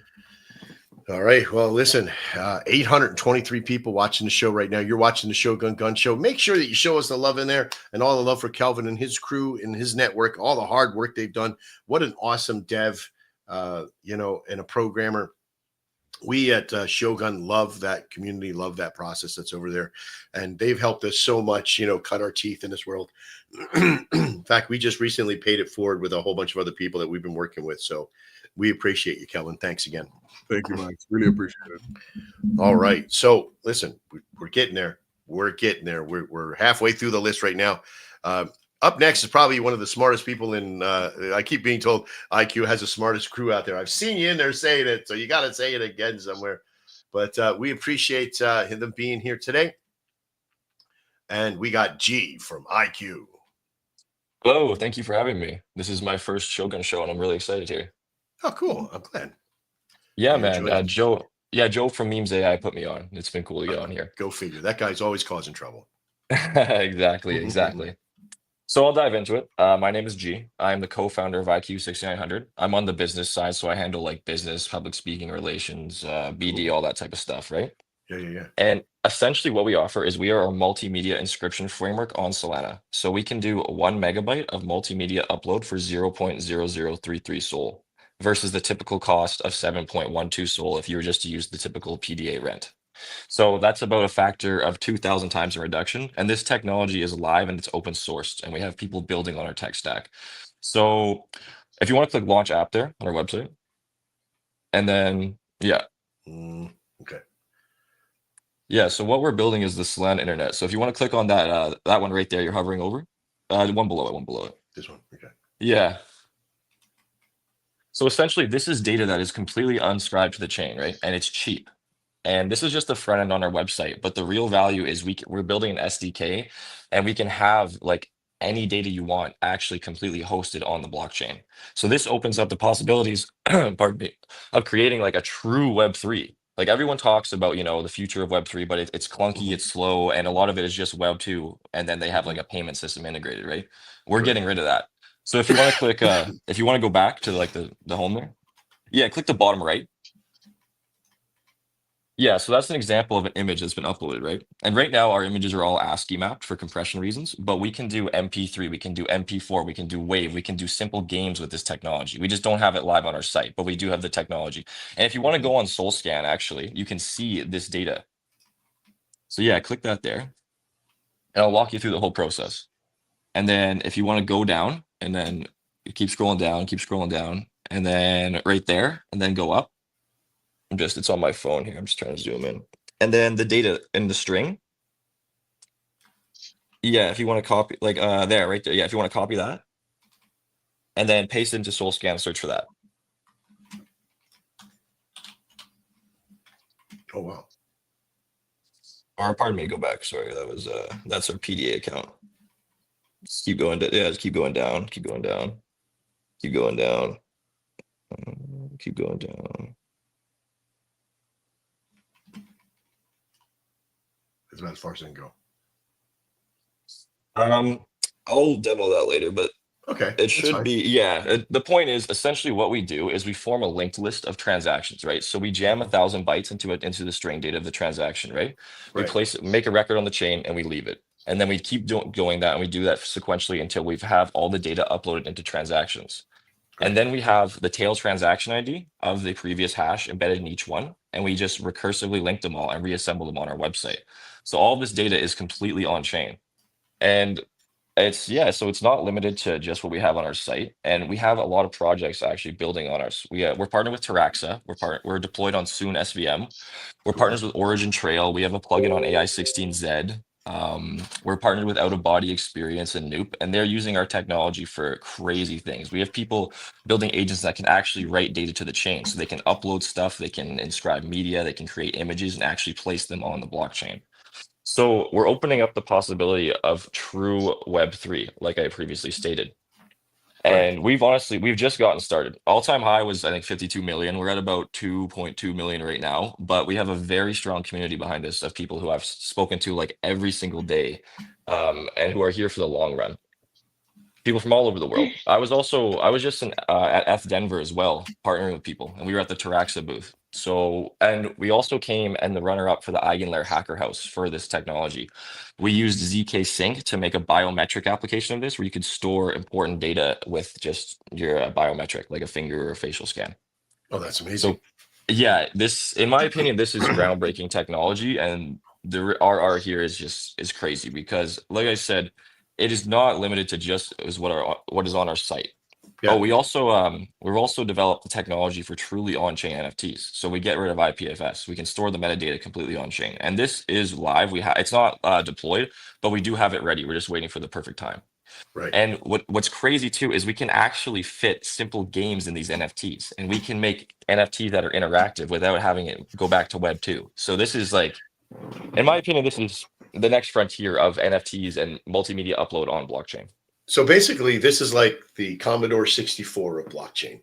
All right. Well, listen, 823 people watching the show right now. You're watching the Shogun Gun Show. Make sure that you show us the love in there and all the love for Kelvin and his crew and his network, all the hard work they've done. What an awesome dev, and a programmer. We at Shogun love that community, love that process that's over there. And they've helped us so much, cut our teeth in this world. In fact, we just recently paid it forward with a whole bunch of other people that we've been working with. So we appreciate you, Kelvin. Thanks again. Thank you, Max. Really appreciate it. All right. So listen, we're getting there. We're halfway through the list right now. Up next is probably one of the smartest people in, I keep being told IQ has the smartest crew out there. I've seen you in there saying it, so you got to say it again somewhere. But we appreciate them being here today. And we got G from IQ. Hello, thank you for having me. This is my first Shogun show, and I'm really excited here. Oh, cool. I'm glad. Yeah, man. Joe from Memes AI put me on. It's been cool to get on here. Go figure. That guy's always causing trouble. Exactly. So I'll dive into it. My name is G. I'm the co-founder of IQ 6900. I'm on the business side, so I handle like business, public speaking relations, BD, all that type of stuff, right? Yeah. And essentially what we offer is we are a multimedia inscription framework on Solana. So we can do 1 megabyte of multimedia upload for 0.0033 SOL versus the typical cost of 7.12 SOL if you were just to use the typical PDA rent. So that's about a factor of 2,000 times in reduction. And this technology is live and it's open sourced, and we have people building on our tech stack. So if you want to click launch app there on our website, and then, okay. Yeah, so what we're building is the Solana internet. So if you want to click on that one right there, you're hovering over, one below it. This one, okay. Yeah. So essentially, this is data that is completely unscribed to the chain, right? And it's cheap. And this is just the front end on our website. But the real value is we're building an SDK, and we can have like any data you want actually completely hosted on the blockchain. So this opens up the possibilities, pardon me, of creating like a true Web3. Like everyone talks about, the future of Web3, but it's clunky, it's slow, and a lot of it is just Web 2, and then they have like a payment system integrated, right? We're getting rid of that. So if you want to click, if you want to go back to like the home there, yeah, click the bottom right. Yeah, so that's an example of an image that's been uploaded, right? And right now our images are all ASCII mapped for compression reasons, but we can do MP3, we can do MP4, we can do WAV, we can do simple games with this technology. We just don't have it live on our site, but we do have the technology. And if you want to go on SoulScan, actually, you can see this data. So yeah, click that there, and I'll walk you through the whole process. And then if you want to go down, and then you keep scrolling down, and then right there, and then go up. It's on my phone here. I'm just trying to zoom in. And then the data in the string. Yeah, if you want to copy, like there, right there. Yeah, if you want to copy that, and then paste it into SoulScan, search for that. Oh wow. Or pardon me, go back. Sorry, that's our PDA account. Just keep going. Just keep going down. Keep going down. Keep going down. Keep going down. It's about as far as I can go. I'll demo that later, but Okay. it should be, yeah. The point is essentially what we do is we form a linked list of transactions, right? So we jam 1,000 bytes into the string data of the transaction, right? We make a record on the chain, and we leave it. And then we keep going that, and we do that sequentially until we have all the data uploaded into transactions. And then we have the tail transaction ID of the previous hash embedded in each one, and we just recursively link them all and reassemble them on our website. So all this data is completely on chain. And so it's not limited to just what we have on our site. And we have a lot of projects actually building on ours. We're partnered with Taraxa. We're deployed on Soon SVM. We're partners with Origin Trail. We have a plugin on AI16Z. We're partnered with Out of Body Experience and Noop, and they're using our technology for crazy things. We have people building agents that can actually write data to the chain, so they can upload stuff, they can inscribe media, they can create images and actually place them on the blockchain. So we're opening up the possibility of true Web3, like I previously stated. And we've just gotten started. All-time high was, I think, 52 million. We're at about 2.2 million right now, but we have a very strong community behind us of people who I've spoken to like every single day, and who are here for the long run. People from all over the world. I was just at F Denver as well, partnering with people, and we were at the Taraxa booth. So, and we also came and the runner-up for the Eigenlayer Hacker House for this technology. We used ZK Sync to make a biometric application of this, where you could store important data with just your biometric, like a finger or a facial scan. Oh, that's amazing. So, yeah, in my opinion, this is groundbreaking technology, and the RR here is crazy because, like I said, it is not limited to just what is on our site. Yeah. Oh, we've also developed the technology for truly on-chain NFTs. So we get rid of IPFS. We can store the metadata completely on-chain, and this is live. It's not deployed, but we do have it ready. We're just waiting for the perfect time. Right. And what's crazy too is we can actually fit simple games in these NFTs, and we can make NFTs that are interactive without having it go back to Web 2. So this is like, in my opinion, this is the next frontier of NFTs and multimedia upload on blockchain. So basically, this is like the Commodore 64 of blockchain.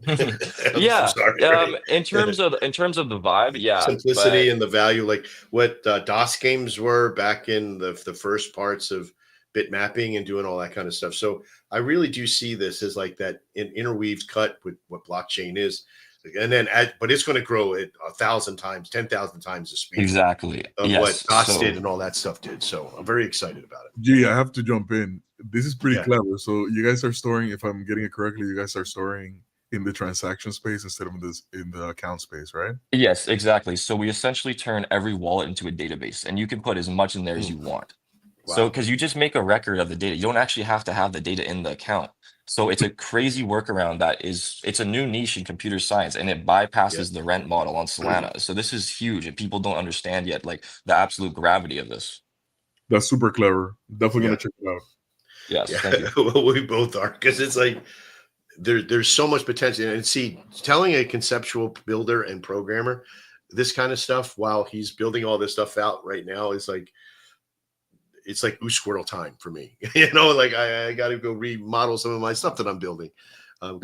Yeah. In terms of the vibe, yeah, simplicity and the value, like what DOS games were back in the first parts of bit mapping and doing all that kind of stuff. So I really do see this as like that interweaves cut with what blockchain is. And then, but it's going to grow at 1,000 times, 10,000 times the speed. Exactly. Of what DOS did and all that stuff did. So I'm very excited about it. Gee, I have to jump in. This is pretty clever. So you guys are storing, if I'm getting it correctly, you guys are storing in the transaction space instead of in the account space, right? Yes, exactly. So we essentially turn every wallet into a database, and you can put as much in there as you want. Wow. So because you just make a record of the data, you don't actually have to have the data in the account. So it's a crazy workaround it's a new niche in computer science, and it bypasses the rent model on Solana. So this is huge, and people don't understand yet like the absolute gravity of this. That's super clever. Definitely gonna check it out. Yes, thank you. Well, we both are, because it's like there's so much potential. And see, telling a conceptual builder and programmer this kind of stuff while he's building all this stuff out right now is like, it's like ooh squirrel time for me. Like I got to go remodel some of my stuff that I'm building. I'm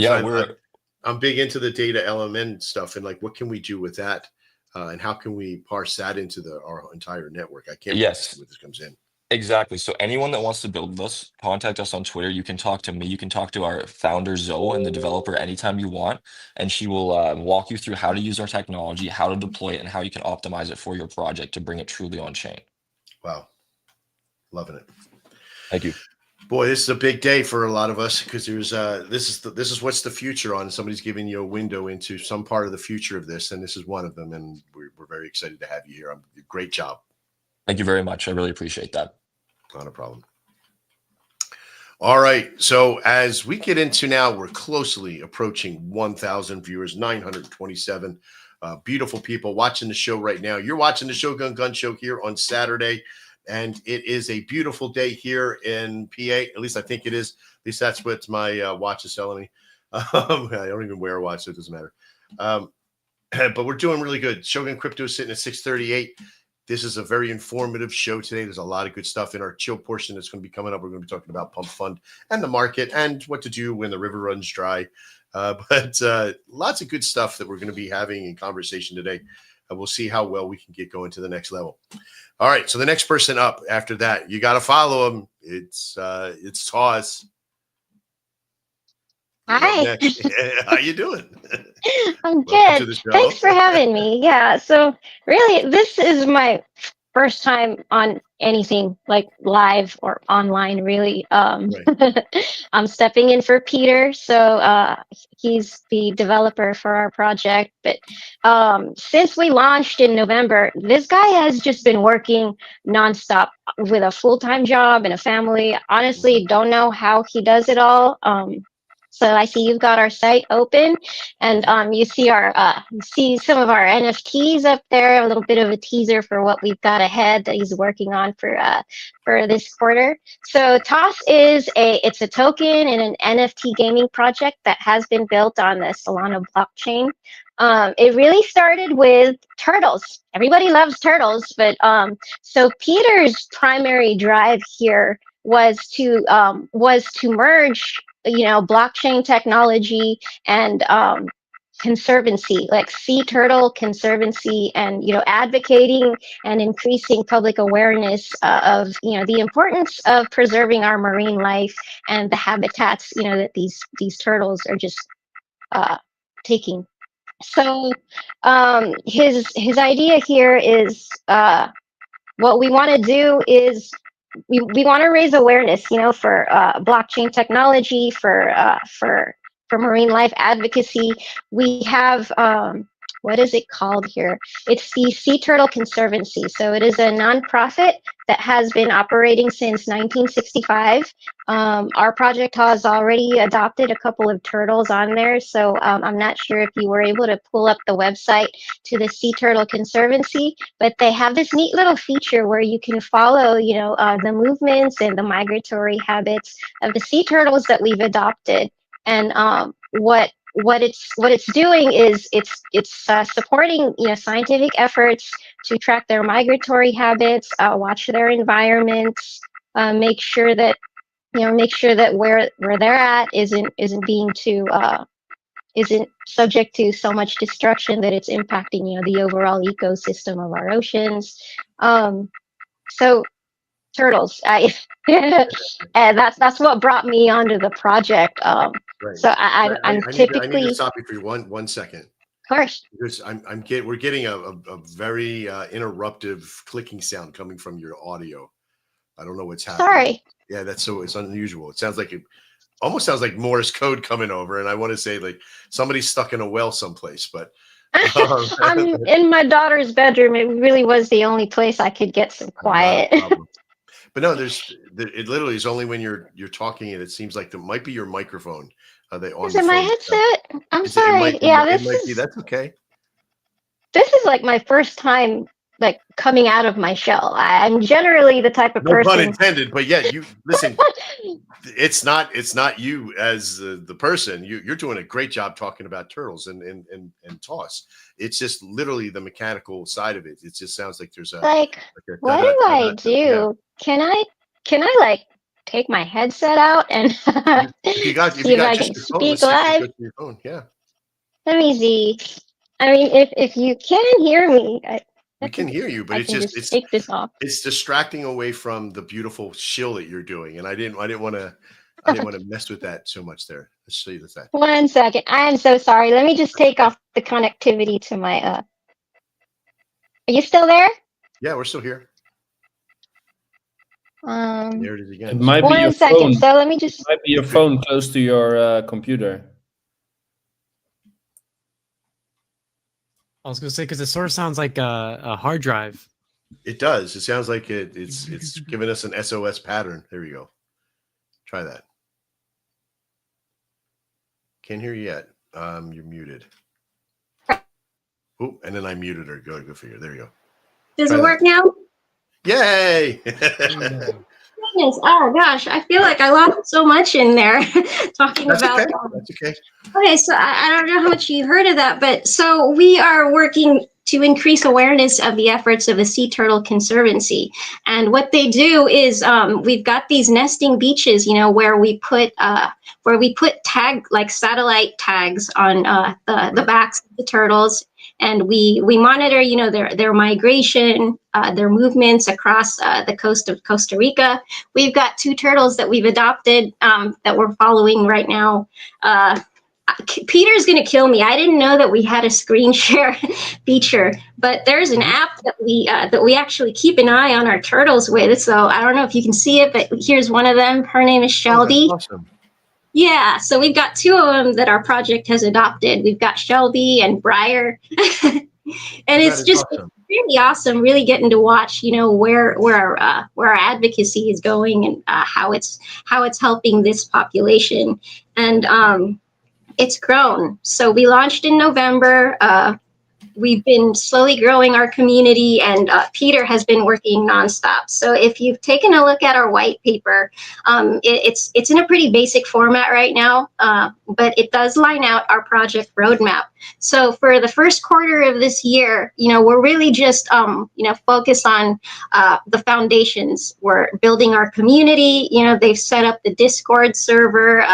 big into the data LMN stuff, and like, what can we do with that and how can we parse that into our entire network? I can't wait to Yes. see where this comes in. Exactly. So anyone that wants to build with us, contact us on Twitter. You can talk to me. You can talk to our founder, Zoe, and the developer anytime you want. And she will walk you through how to use our technology, how to deploy it, and how you can optimize it for your project to bring it truly on chain. Wow. Loving it. Thank you. Boy, this is a big day for a lot of us because there's this is what's the future on. Somebody's giving you a window into some part of the future of this, and this is one of them. And we're very excited to have you here. Great job. Thank you very much. I really appreciate that. Not a problem. All right. So as we get into now, we're closely approaching 1,000 viewers, 927 beautiful people watching the show right now. You're watching the Shogun Gun Show here on Saturday, and it is a beautiful day here in PA. At least I think it is. At least that's what my watch is telling me. I don't even wear a watch, so it doesn't matter. But we're doing really good. Shogun Crypto is sitting at 638. This is a very informative show today. There's a lot of good stuff in our chill portion that's going to be coming up. We're going to be talking about Pump Fund and the market and what to do when the river runs dry. But lots of good stuff that we're going to be having in conversation today. We'll see how well we can get going to the next level. All right. So the next person up after that, you got to follow him. It's Tawz. Hi. How you doing? I'm good. Thanks for having me. Yeah. So really, this is my first time on anything like live or online, really. Right. I'm stepping in for Peter. So he's the developer for our project. But since we launched in November, this guy has just been working nonstop with a full-time job and a family. Honestly, don't know how he does it all. So I see you've got our site open, and you see some of our NFTs up there. A little bit of a teaser for what we've got ahead that he's working on for this quarter. So Toss is it's a token and an NFT gaming project that has been built on the Solana blockchain. It really started with turtles. Everybody loves turtles, but so Peter's primary drive here was to merge blockchain technology and conservancy, like sea turtle conservancy, and advocating and increasing public awareness of the importance of preserving our marine life and the habitats that these turtles are just taking. So his idea here is what we want to do is we want to raise awareness, for blockchain technology, for marine life advocacy. We have what is it called here? It's the Sea Turtle Conservancy. So it is a nonprofit that has been operating since 1965. Our project has already adopted a couple of turtles on there. So I'm not sure if you were able to pull up the website to the Sea Turtle Conservancy, but they have this neat little feature where you can follow, the movements and the migratory habits of the sea turtles that we've adopted. And what it's doing is it's supporting scientific efforts to track their migratory habits, watch their environments, make sure that where they're at isn't being too isn't subject to so much destruction that it's impacting the overall ecosystem of our oceans. So turtles, and that's what brought me onto the project. Right. So I'm typically. I need to stop you for 1 second. Of course. Because we're getting a very interruptive clicking sound coming from your audio. I don't know what's happening. Sorry. Yeah, it's unusual. It sounds like almost sounds like Morse code coming over, and I want to say like somebody's stuck in a well someplace, but. I'm in my daughter's bedroom. It really was the only place I could get some quiet. But no, it literally is only when you're talking, and it seems like there might be your microphone. Is it my headset? I'm sorry. That's okay. This is like my first time like coming out of my shell. I'm generally the type of person. No pun intended, but yeah, you listen. It's not you as the person. You're doing a great job talking about turtles and toss. It's just literally the mechanical side of it. It just sounds like there's what do I do? Can I like take my headset out and see if I can speak live? Yeah. Let me see. I mean, if you can hear me, We can hear you, but I it's can just just take this off. it's distracting away from the beautiful shill that you're doing, and I didn't want to mess with that so much there. Let's see that. 1 second. I am so sorry. Let me just take off the connectivity to my. Are you still there? Yeah, we're still here. There it is again. It might be your 1 second. phone. So let me just. It might be your phone close to your computer. I was gonna say because it sort of sounds like a hard drive. It does. It sounds like it's giving us an SOS pattern. There we go. Try that. Can't hear you yet. You're muted. Oh, and then I muted her. Go figure. There you go. Does Try it that. work now? Yay! Goodness. Oh gosh, I feel like I lost so much in there talking That's about. okay. That's okay. Okay, so I don't know how much you heard of that, but so we are working to increase awareness of the efforts of the Sea Turtle Conservancy. And what they do is we've got these nesting beaches, where we put like satellite tags on the backs of the turtles, and we monitor, their migration, their movements across the coast of Costa Rica. We've got 2 turtles that we've adopted that we're following right now. Peter's gonna kill me. I didn't know that we had a screen share feature, but there's an app that we actually keep an eye on our turtles with. So I don't know if you can see it, but here's one of them. Her name is Shelby. Oh, awesome. Yeah, so we've got 2 of them that our project has adopted. We've got Shelby and Briar, and it's just awesome. really awesome. Really getting to watch, where our advocacy is going and how it's helping this population, and it's grown. So we launched in November. We've been slowly growing our community, and Peter has been working nonstop. So if you've taken a look at our white paper, it's in a pretty basic format right now, but it does line out our project roadmap. So for the first quarter of this year, we're really just, focused on the foundations. We're building our community. They've set up the Discord server.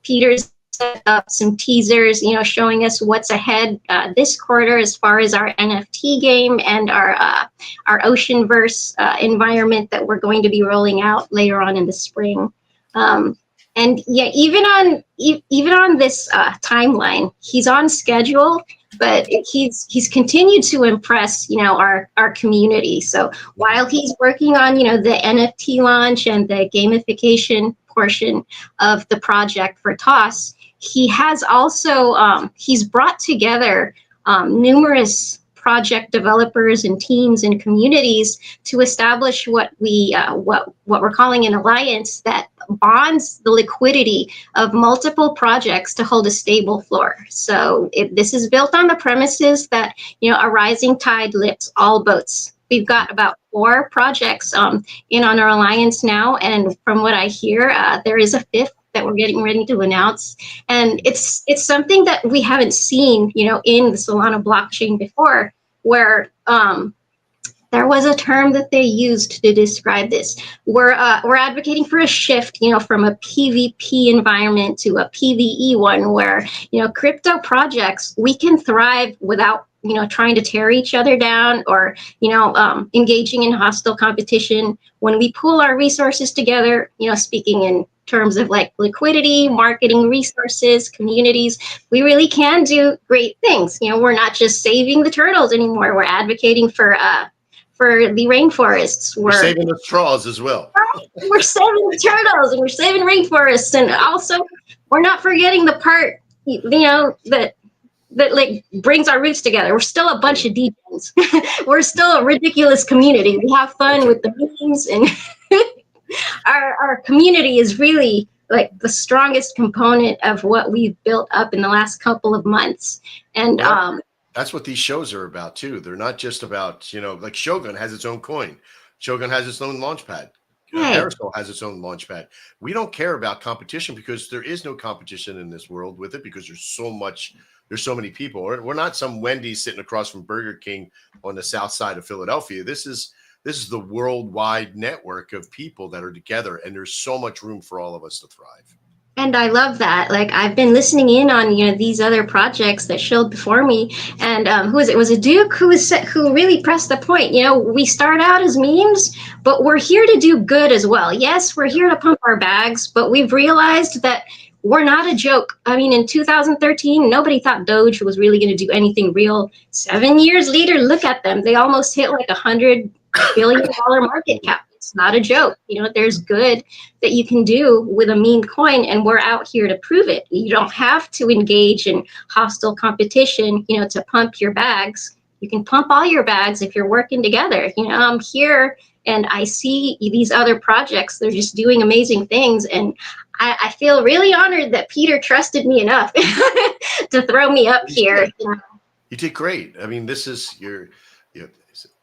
Peter's set up some teasers, showing us what's ahead this quarter as far as our NFT game and our Oceanverse environment that we're going to be rolling out later on in the spring. And yeah, even on this timeline, he's on schedule, but he's continued to impress, our community. So while he's working on, the NFT launch and the gamification portion of the project for TOS, he has also he's brought together numerous project developers and teams and communities to establish what we're calling an alliance that bonds the liquidity of multiple projects to hold a stable floor. So this is built on the premises that a rising tide lifts all boats. We've got about 4 projects in on our alliance now, and from what I hear, there is a 5th that we're getting ready to announce, and it's something that we haven't seen, in the Solana blockchain before, where there was a term that they used to describe this. We're advocating for a shift, from a PvP environment to a PvE one, where crypto projects, we can thrive without trying to tear each other down or engaging in hostile competition. When we pool our resources together, speaking in terms of like liquidity, marketing resources, communities, we really can do great things. We're not just saving the turtles anymore. We're advocating for the rainforests. We're saving the straws as well. We're saving the turtles, and we're saving rainforests, and also we're not forgetting the part that like brings our roots together. We're still a bunch of DJs. We're still a ridiculous community. We have fun with the memes, and our community is really like the strongest component of what we've built up in the last couple of months. And that's what these shows are about too. They're not just about, like Shogun has its own coin. Shogun has its own launchpad. Aerosol has its own launchpad. We don't care about competition because there is no competition in this world with it, because there's so many people. We're not some Wendy's sitting across from Burger King on the south side of Philadelphia. This is the worldwide network of people that are together, and there's so much room for all of us to thrive. And I love that. Like I've been listening in on these other projects that showed before me, and who was it? Was it Duke who really pressed the point? We start out as memes, but we're here to do good as well. Yes, we're here to pump our bags, but we've realized that we're not a joke. I mean, in 2013, nobody thought Doge was really going to do anything real. 7 years later, look at them. They almost hit like $100 billion market cap. It's not a joke. There's good that you can do with a meme coin, and we're out here to prove it. You don't have to engage in hostile competition, to pump your bags. You can pump all your bags if you're working together. I'm here and I see these other projects. They're just doing amazing things. And I feel really honored that Peter trusted me enough to throw me up here. You did great. I mean, this is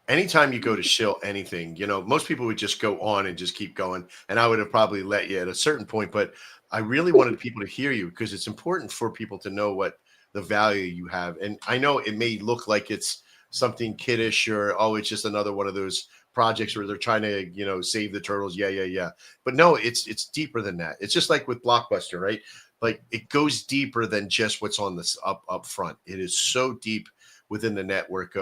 anytime you go to shill anything, most people would just go on and just keep going. And I would have probably let you at a certain point, but I really wanted people to hear you because it's important for people to know what the value you have. And I know it may look like it's something kiddish or, oh, it's just another one of those projects where they're trying to, save the turtles. Yeah. But no, it's deeper than that. It's just like with Blockbuster, right? Like it goes deeper than just what's on this up front. It is so deep within the network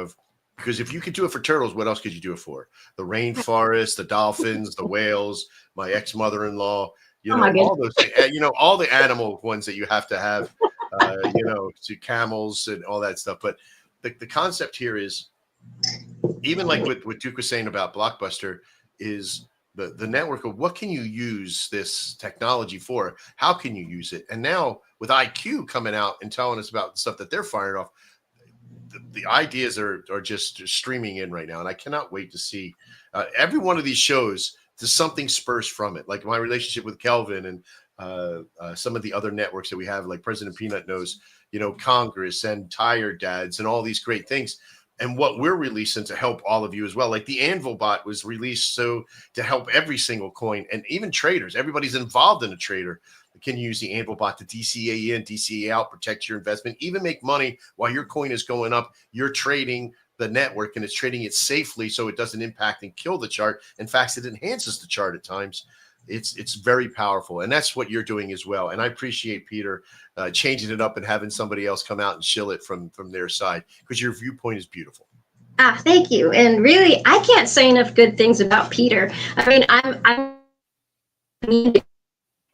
because if you could do it for turtles, what else could you do it for? The rainforest, the dolphins, the whales, my ex-mother-in-law, all those things, all the animal ones that you have to have, to camels and all that stuff. But the concept here is, even like what Duke was saying about Blockbuster, is the network of what can you use this technology for? How can you use it? And now with IQ coming out and telling us about the stuff that they're firing off, the ideas are just streaming in right now. And I cannot wait to see every one of these shows. There's something spurs from it. Like my relationship with Kelvin and some of the other networks that we have, like President Peanut knows, Congress and Tired Dads and all these great things. And what we're releasing to help all of you as well. Like the Anvil bot was released to help every single coin, and even traders. Everybody's involved in a trader can use the Anvil bot to DCA in, DCA out, protect your investment, even make money while your coin is going up. You're trading the network and it's trading it safely so it doesn't impact and kill the chart. In fact, it enhances the chart at times. It's very powerful, and that's what you're doing as well. And I appreciate Peter changing it up and having somebody else come out and shill it from their side, because your viewpoint is beautiful. Thank you. And really, I can't say enough good things about Peter. I mean,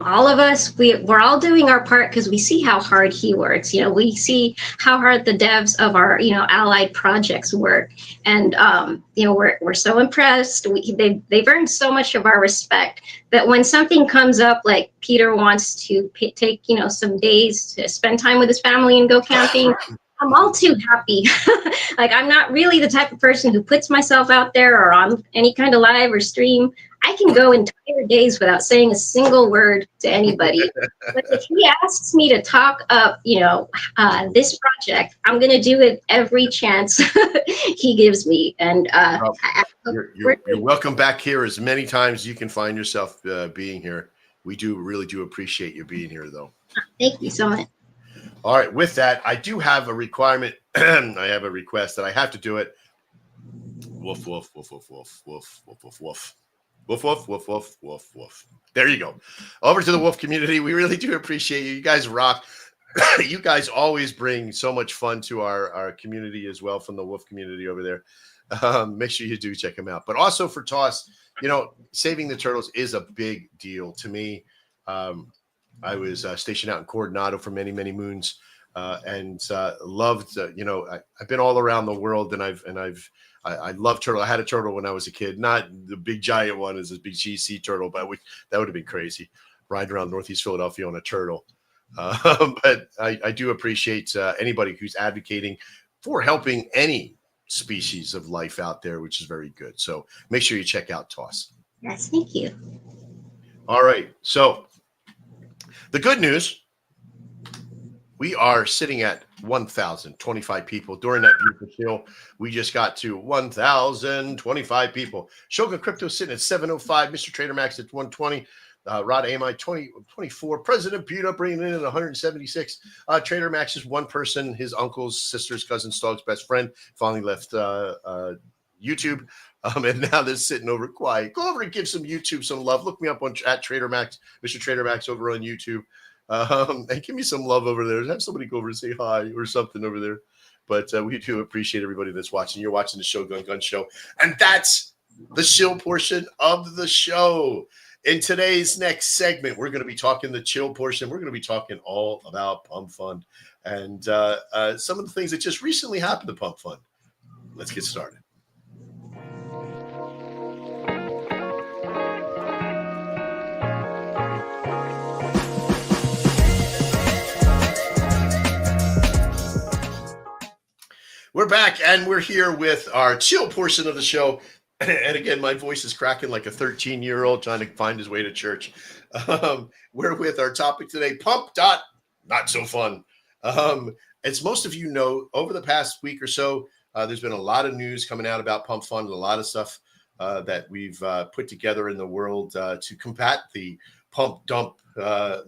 all of us, we're all doing our part because we see how hard he works. We see how hard the devs of our allied projects work, and we're so impressed. They've earned so much of our respect that when something comes up, like Peter wants to take some days to spend time with his family and go camping, I'm all too happy. Like, I'm not really the type of person who puts myself out there or on any kind of live or stream. I can go entire days without saying a single word to anybody. But if he asks me to talk up, this project, I'm going to do it every chance he gives me. And you're welcome back here as many times as you can find yourself being here. We really do appreciate you being here, though. Thank you so much. All right. With that, I do have a requirement. I have a request that I have to do it. Woof, woof, woof, woof, woof, woof, woof, woof, woof. Woof, woof, woof, woof, woof, woof. There you go. Over to the Wolf community. We really do appreciate you. You guys rock. You guys always bring so much fun to our community as well, from the Wolf community over there. Make sure you do check them out. But also for Toss, saving the turtles is a big deal to me. I was stationed out in Coronado for many, many moons, and loved. I've been all around the world, and I love turtle. I had a turtle when I was a kid, not the big giant one, as a big GC turtle, but that would have been crazy, riding around Northeast Philadelphia on a turtle. But I do appreciate anybody who's advocating for helping any species of life out there, which is very good. So make sure you check out Toss. Yes, thank you. All right. So the good news, we are sitting at 1,025 people. During that beautiful show, we just got to 1,025 people. Shogun Crypto sitting at 705. Mr. Trader Max at 120. Rod AMI 24. President Peter bringing in at 176. Trader Max is one person. His uncle's sister's cousin's dog's best friend finally left YouTube. And now they're sitting over quiet. Go over and give some YouTube some love. Look me up on at Trader Max, Mr. Trader Max over on YouTube. And give me some love over there. Have somebody go over and say hi or something over there. But we do appreciate everybody that's watching. You're watching the Shogun Gun Show. And that's the Shill portion of the show. In today's next segment, we're going to be talking the chill portion. We're going to be talking all about Pump Fund and some of the things that just recently happened to Pump Fund. Let's get started. We're back, and we're here with our chill portion of the show. And again, my voice is cracking like a 13-year-old trying to find his way to church. We're with our topic today, Pump. Not so fun. As most of you know, over the past week or so, there's been a lot of news coming out about Pump Fund, a lot of stuff that we've put together in the world to combat the pump dump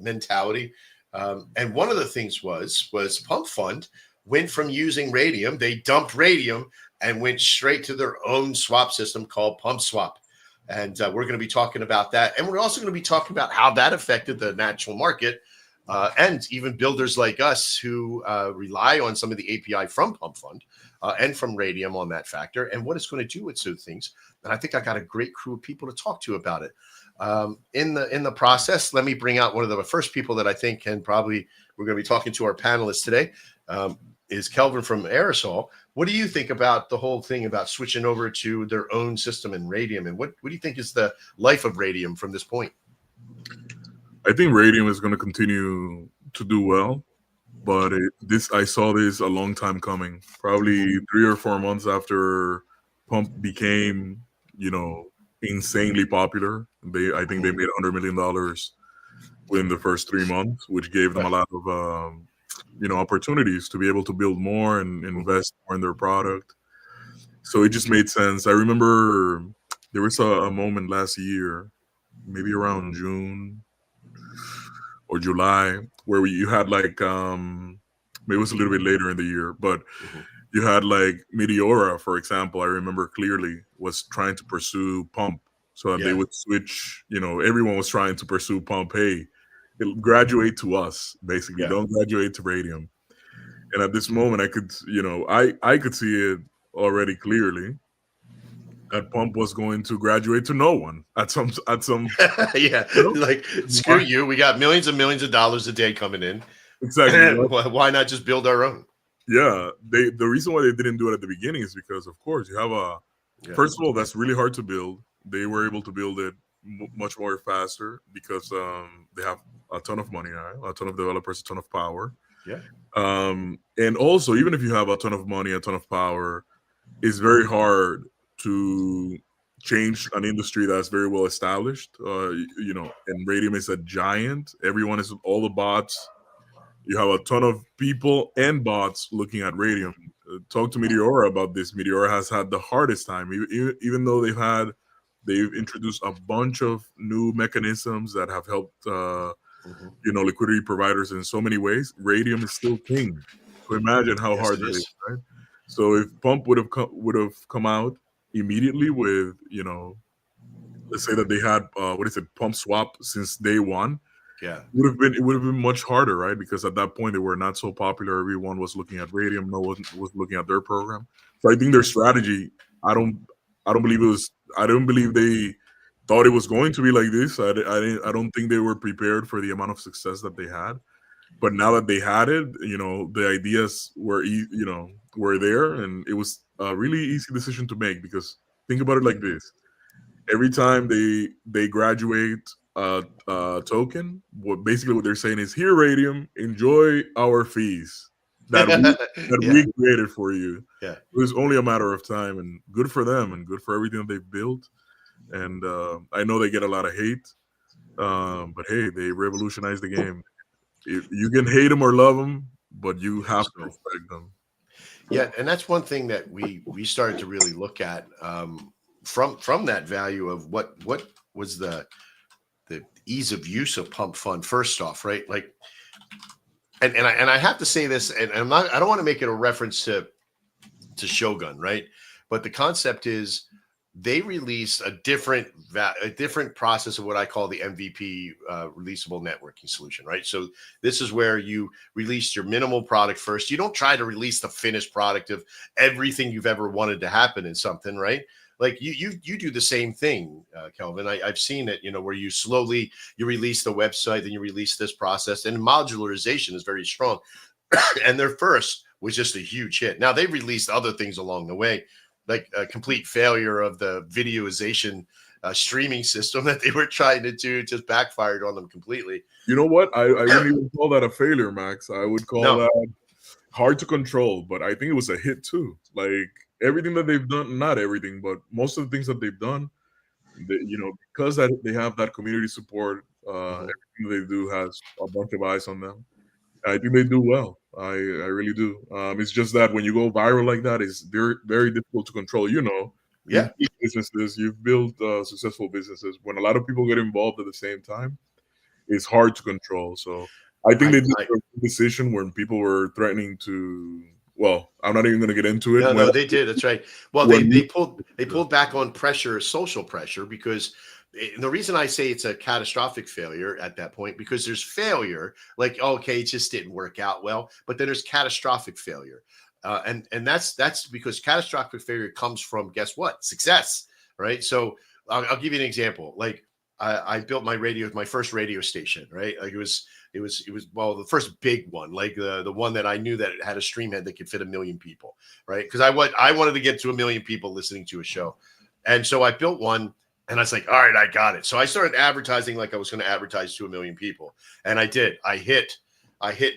mentality. And one of the things was Pump Fund went from using radium, they dumped radium and went straight to their own swap system called Pump Swap. And we're going to be talking about that. And we're also going to be talking about how that affected the natural market and even builders like us who rely on some of the API from Pump Fund and from radium on that factor and what it's going to do with those things. And I think I got a great crew of people to talk to about it. In the process, let me bring out one of the first people that I think can probably, we're going to be talking to our panelists today. Is Kelvin from Aerosol. What do you think about the whole thing about switching over to their own system in radium? And what do you think is the life of radium from this point? I think radium is going to continue to do well, but I saw this a long time coming, probably 3 or 4 months after Pump became, insanely popular. I think they made $100 million within the first 3 months, which gave them a lot of opportunities to be able to build more and invest more in their product. So it just made sense. I remember there was a moment last year, maybe around June or July, where you had maybe it was a little bit later in the year, but you had like Meteora, for example, I remember clearly was trying to pursue Pump so that they would switch, everyone was trying to pursue Pump. Hey, graduate to us, basically. Don't graduate to radium. And at this moment, I could, I could see it already clearly that Pump was going to graduate to no one at some. Like screw you. We got millions and millions of dollars a day coming in. Exactly. Why not just build our own? Yeah. The reason why they didn't do it at the beginning is because, of course, you have first of all, that's really hard to build. They were able to build it much more faster because they have a ton of money now, a ton of developers, a ton of power. Yeah. And also, even if you have a ton of money, a ton of power, it's very hard to change an industry that's very well established. And radium is a giant. Everyone is all the bots. You have a ton of people and bots looking at radium. Talk to Meteora about this. Meteora has had the hardest time, even though they've introduced a bunch of new mechanisms that have helped, liquidity providers in so many ways. Radium is still king. So imagine how hard that is, right? So if Pump would have come out immediately with, let's say that they had Pump Swap since day one. Yeah, it would have been much harder, right? Because at that point they were not so popular. Everyone was looking at radium. No one was looking at their program. So I think their strategy, I don't believe they thought it was going to be like this. I don't think they were prepared for the amount of success that they had. But now that they had it, the ideas were there, and it was a really easy decision to make. Because think about it like this: every time they graduate a token, what they're saying is, "Here, Radium, enjoy our fees that we created for you." Yeah, it was only a matter of time, and good for them, and good for everything that they've built. And I know they get a lot of hate, but hey, they revolutionized the game. You can hate them or love them, but you have to respect them. Yeah, and that's one thing that we started to really look at from that value of what was the ease of use of Pump Fund. First off, right? Like, and I have to say this, and I don't want to make it a reference to Shogun, right? but the concept is they released a different process of what I call the MVP, releasable networking solution, right? So this is where you release your minimal product first. You don't try to release the finished product of everything you've ever wanted to happen in something, right? Like you do the same thing, Kelvin. I've seen it, where you slowly you release the website, then you release this process, and modularization is very strong. And their first was just a huge hit. Now they've released other things along the way, like a complete failure of the videoization streaming system that they were trying to do, just backfired on them completely. You know what? I wouldn't even call that a failure, Max. I would call that hard to control, but I think it was a hit too. Like everything that they've done, not everything, but most of the things that they've done, because that they have that community support, everything they do has a bunch of eyes on them. I think they do well. I really do. It's just that when you go viral like that, it's very, very difficult to control. You've built businesses, you've built successful businesses. When a lot of people get involved at the same time, it's hard to control. So I think they did a decision when people were threatening to. Well, I'm not even going to get into it. No, they did. That's right. Well, they pulled back on pressure, social pressure, because the reason I say it's a catastrophic failure at that point, because there's failure, like, okay, it just didn't work out well, but then there's catastrophic failure. And that's because catastrophic failure comes from, guess what? Success, right? So I'll give you an example. Like I built my first radio station, right? Like it was the first big one, like the one that I knew that it had a stream head that could fit 1 million people, right? Because I wanted to get to 1 million people listening to a show. And so I built one. And I was like, all right, I got it. So I started advertising like I was going to advertise to 1 million people. And I did. I hit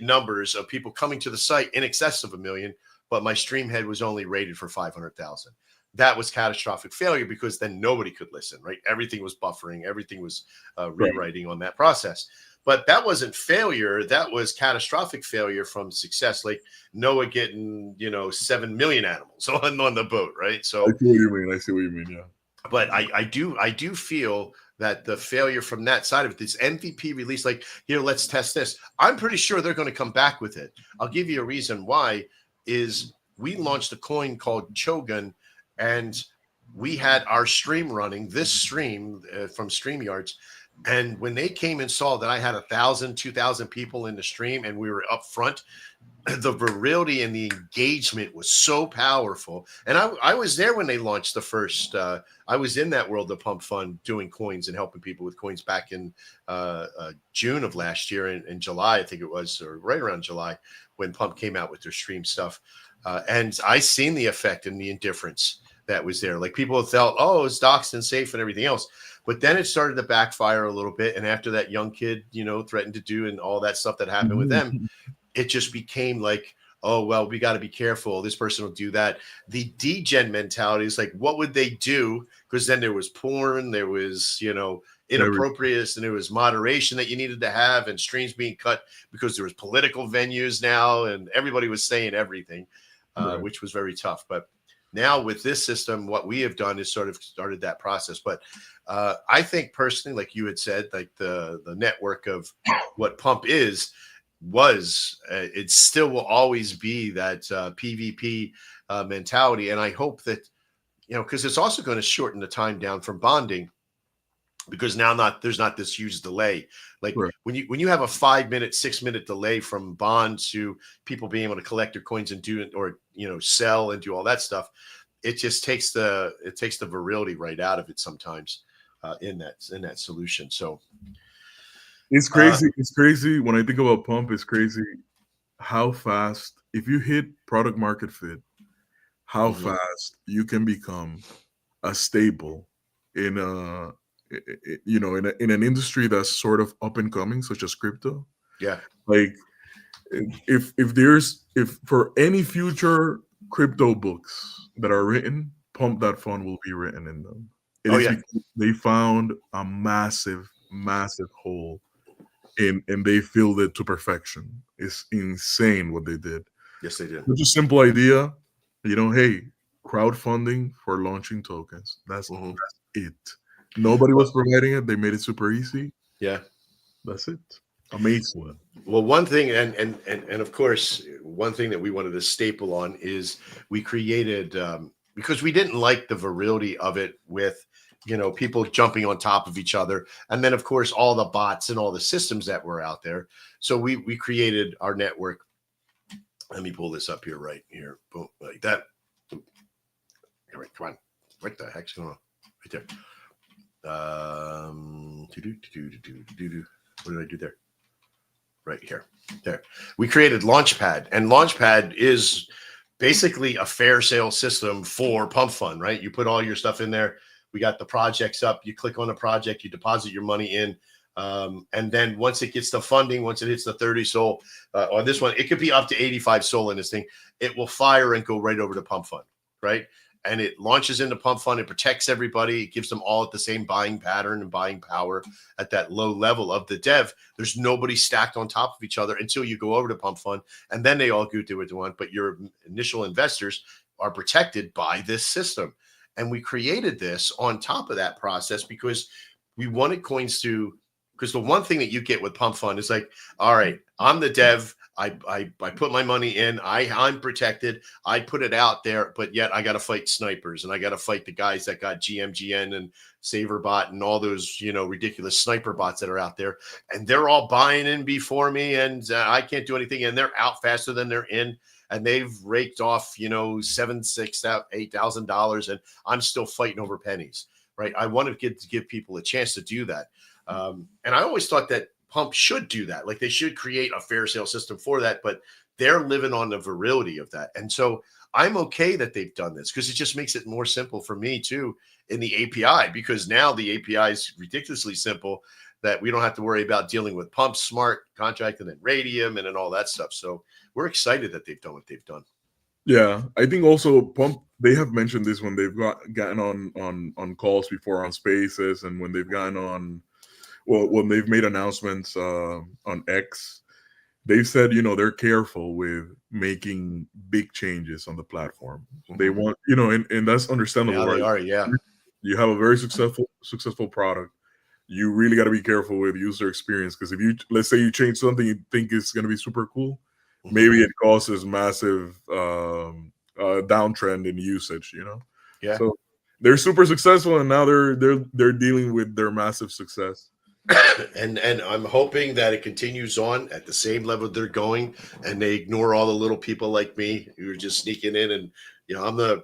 numbers of people coming to the site in excess of 1 million, but my stream head was only rated for 500,000. That was catastrophic failure because then nobody could listen, right? Everything was buffering. Everything was rewriting on that process. But that wasn't failure. That was catastrophic failure from success. Like Noah getting, 7 million animals on the boat, right? So I see what you mean. Yeah. But I do feel that the failure from that side of it, this MVP release, like, here, let's test this. I'm pretty sure they're going to come back with it. I'll give you a reason why. Is we launched a coin called Shogun, and we had our stream running, this stream from StreamYards. And when they came and saw that I had 1,000, 2,000 people in the stream and we were up front, the virility and the engagement was so powerful. And I was there when they launched the first. I was in that world of Pump Fund doing coins and helping people with coins back in June of last year, in July, I think it was, or right around July, when Pump came out with their stream stuff. And I seen the effect and the indifference that was there. Like people felt, oh, it's doxed and safe and everything else. But then it started to backfire a little bit. And after that young kid, threatened to do and all that stuff that happened with them, it just became like, oh, well, we got to be careful. This person will do that. The degen mentality is like, what would they do? Because then there was porn, there was, inappropriate, and there was moderation that you needed to have, and streams being cut because there was political venues now, and everybody was saying everything, which was very tough. But now with this system, what we have done is sort of started that process. But I think personally, like you had said, like the network of what Pump it still will always be that PvP mentality. And I hope that, because it's also going to shorten the time down from bonding, because now there's not this huge delay. Like when you have a 5-minute, 6-minute delay from bond to people being able to collect their coins and do it, or sell and do all that stuff, it just takes the virility right out of it sometimes in that solution. So it's crazy. It's crazy when I think about Pump. It's crazy how fast, if you hit product market fit, how fast you can become a staple in in an industry that's sort of up and coming, such as crypto. Yeah. Like if for any future crypto books that are written, Pump That Fund will be written in them. Because they found a massive, massive hole and they filled it to perfection. It's insane what they did. Yes, they did. It's a simple idea. Hey, crowdfunding for launching tokens. That's it. Nobody was providing it. They made it super easy. Yeah. That's it. Amazing. Well, one thing, and of course, one thing that we wanted to staple on is we created because we didn't like the virility of it with, people jumping on top of each other. And then, of course, all the bots and all the systems that were out there. So we created our network. Let me pull this up here, right here. Boom, like that. All right, come on. What the heck's going on? Right there. What did I do there? Right here. There. We created Launchpad, and Launchpad is basically a fair sale system for Pump Fund, right? You put all your stuff in there. We got the projects up. You click on the project, you deposit your money in. And then once it gets the funding, once it hits the 30 SOL on this one, it could be up to 85 SOL in this thing. It will fire and go right over to Pump Fund, right? And it launches into Pump Fund. It protects everybody. It gives them all at the same buying pattern and buying power at that low level of the dev. There's nobody stacked on top of each other until you go over to Pump Fund, and then they all go do what they want. But your initial investors are protected by this system. And we created this on top of that process because we wanted coins to, because the one thing that you get with Pump Fund is like, all right, I'm the dev. I put my money in. I'm protected. I put it out there, but yet I got to fight snipers, and I got to fight the guys that got GMGN and SaverBot and all those, ridiculous sniper bots that are out there. And they're all buying in before me, and I can't do anything. And they're out faster than they're in. And they've raked off, $7,000, $6,000, $8,000, and I'm still fighting over pennies, right? I wanted to give people a chance to do that. And I always thought that Pump should do that. Like they should create a fair sale system for that, but they're living on the virility of that. And so I'm okay that they've done this because it just makes it more simple for me too in the API, because now the API is ridiculously simple that we don't have to worry about dealing with Pump Smart contract and then Radium and all that stuff. So we're excited that they've done what they've done. Yeah, I think also Pump, they have mentioned this when they've gotten on calls before on Spaces, and when they've gotten on, well, when they've made announcements on X, they've said, they're careful with making big changes on the platform. They want, and that's understandable. Yeah, right? they are, yeah. You have a very successful product. You really got to be careful with user experience, because if let's say you change something you think is going to be super cool, maybe it causes massive downtrend in usage. Yeah. So they're super successful, and now they're dealing with their massive success. And I'm hoping that it continues on at the same level they're going, and they ignore all the little people like me who are just sneaking in. And I'm the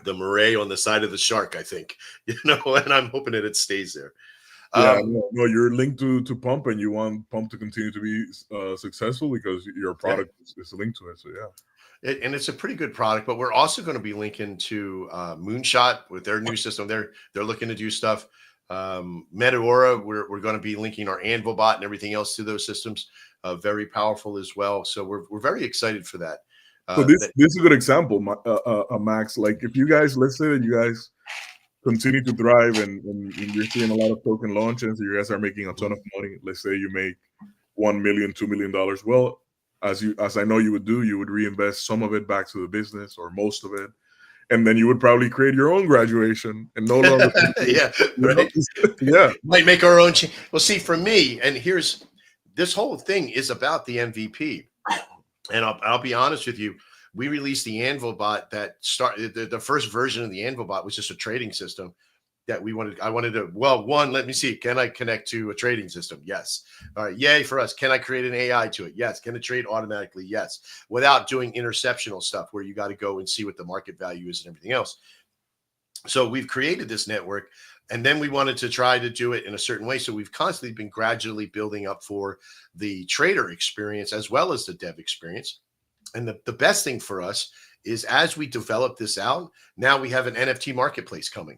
moray on the side of the shark, I think. And I'm hoping that it stays there. Yeah, no, you're linked to Pump, and you want Pump to continue to be successful because your product is linked to it. So yeah. And it's a pretty good product, but we're also going to be linking to Moonshot with their new system. They're looking to do stuff. Meteora, we're going to be linking our Anvil bot and everything else to those systems. Very powerful as well. So we're very excited for that. So this is a good example, Max. Like if you guys, let's say that you guys continue to thrive and you're seeing a lot of token launches, you guys are making a ton of money. Let's say you make $1 million, $2 million. Well, as I know you would do, you would reinvest some of it back to the business or most of it. And then you would probably create your own graduation and no longer. Yeah, right. Yeah. Might make our own. Well, see, for me, and here's this whole thing is about the MVP. And I'll be honest with you. We released the Anvil bot that started the first version of the Anvil bot was just a trading system that I wanted to, let me see. Can I connect to a trading system? Yes. All right. Yay for us. Can I create an AI to it? Yes. Can it trade automatically? Yes. Without doing interceptional stuff where you got to go and see what the market value is and everything else. So we've created this network, and then we wanted to try to do it in a certain way. So we've constantly been gradually building up for the trader experience as well as the dev experience. And the best thing for us is as we develop this out, now we have an NFT marketplace coming.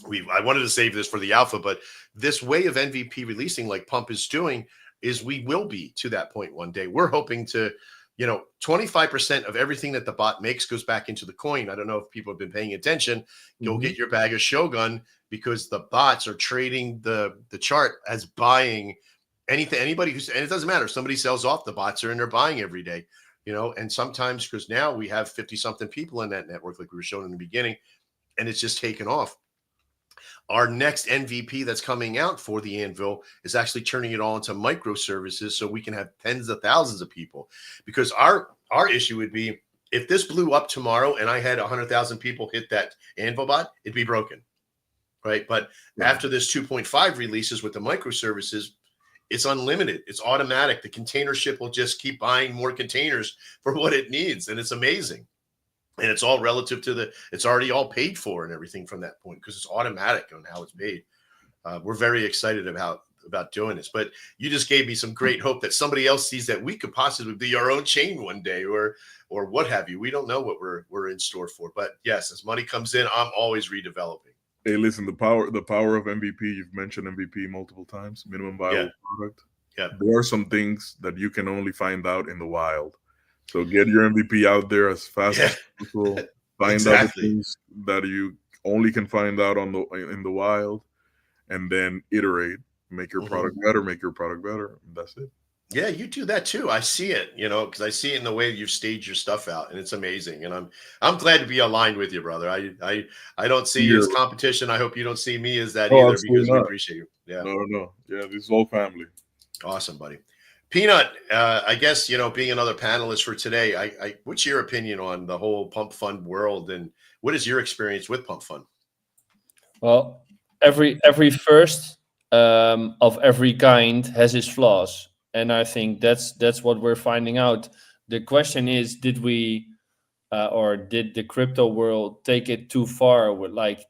I wanted to save this for the alpha, but this way of MVP releasing like Pump is doing is we will be to that point one day. We're hoping to, 25% of everything that the bot makes goes back into the coin. I don't know if people have been paying attention. Go get your bag of Shogun, because the bots are trading the chart as buying anything, anybody and it doesn't matter. If somebody sells off, the bots are in there buying every day, and sometimes because now we have 50 something people in that network, like we were showing in the beginning, and it's just taken off. Our next MVP that's coming out for the Anvil is actually turning it all into microservices so we can have tens of thousands of people, because our issue would be if this blew up tomorrow and I had 100,000 people hit that Anvil bot, it'd be broken, right? But after this 2.5 releases with the microservices, it's unlimited. It's automatic. The container ship will just keep buying more containers for what it needs, and it's amazing. And it's all relative to it's already all paid for and everything from that point because it's automatic on how it's paid. We're very excited about doing this, but you just gave me some great hope that somebody else sees that we could possibly be our own chain one day, or what have you. We don't know what we're in store for, but yes, as money comes in, I'm always redeveloping. Hey, listen, the power of MVP. You've mentioned MVP multiple times. Minimum viable product. Yeah, there are some things that you can only find out in the wild. So get your MVP out there as fast as possible. Find out the things that you only can find out in the wild, and then iterate. Make your product better. Make your product better. That's it. Yeah, you do that too. I see it, because I see it in the way you've staged your stuff out, and it's amazing. And I'm glad to be aligned with you, brother. I don't see you as competition. I hope you don't see me as that either, because we appreciate you. Yeah. No. Yeah, this is all family. Awesome, buddy. Peanut, I guess, being another panelist for today, what's your opinion on the whole Pump Fund world, and what is your experience with Pump Fund? Well, every first of every kind has its flaws. And I think that's what we're finding out. The question is, did we or did the crypto world take it too far?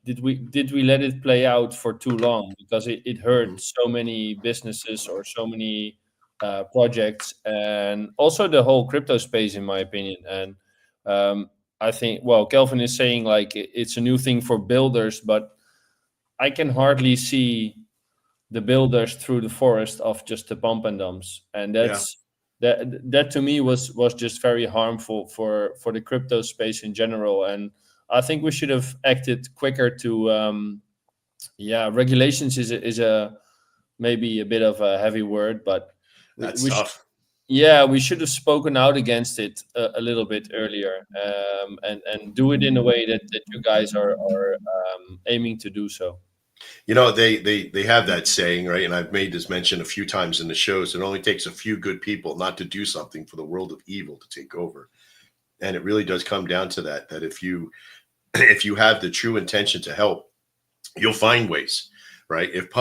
Did we let it play out for too long? Because it hurt so many businesses or so many projects, and also the whole crypto space, in my opinion. And I think, well, Kelvin is saying it's a new thing for builders, but I can hardly see the builders through the forest of just the pump and dumps, and that to me was just very harmful for the crypto space in general. And I think we should have acted quicker to regulations is a maybe a bit of a heavy word, but that's tough. We should have spoken out against it a little bit earlier, and do it in a way that you guys are aiming to do so. They have that saying, right? And I've made this mention a few times in the shows. It only takes a few good people not to do something for the world of evil to take over. And it really does come down to that if you have the true intention to help, you'll find ways, right? If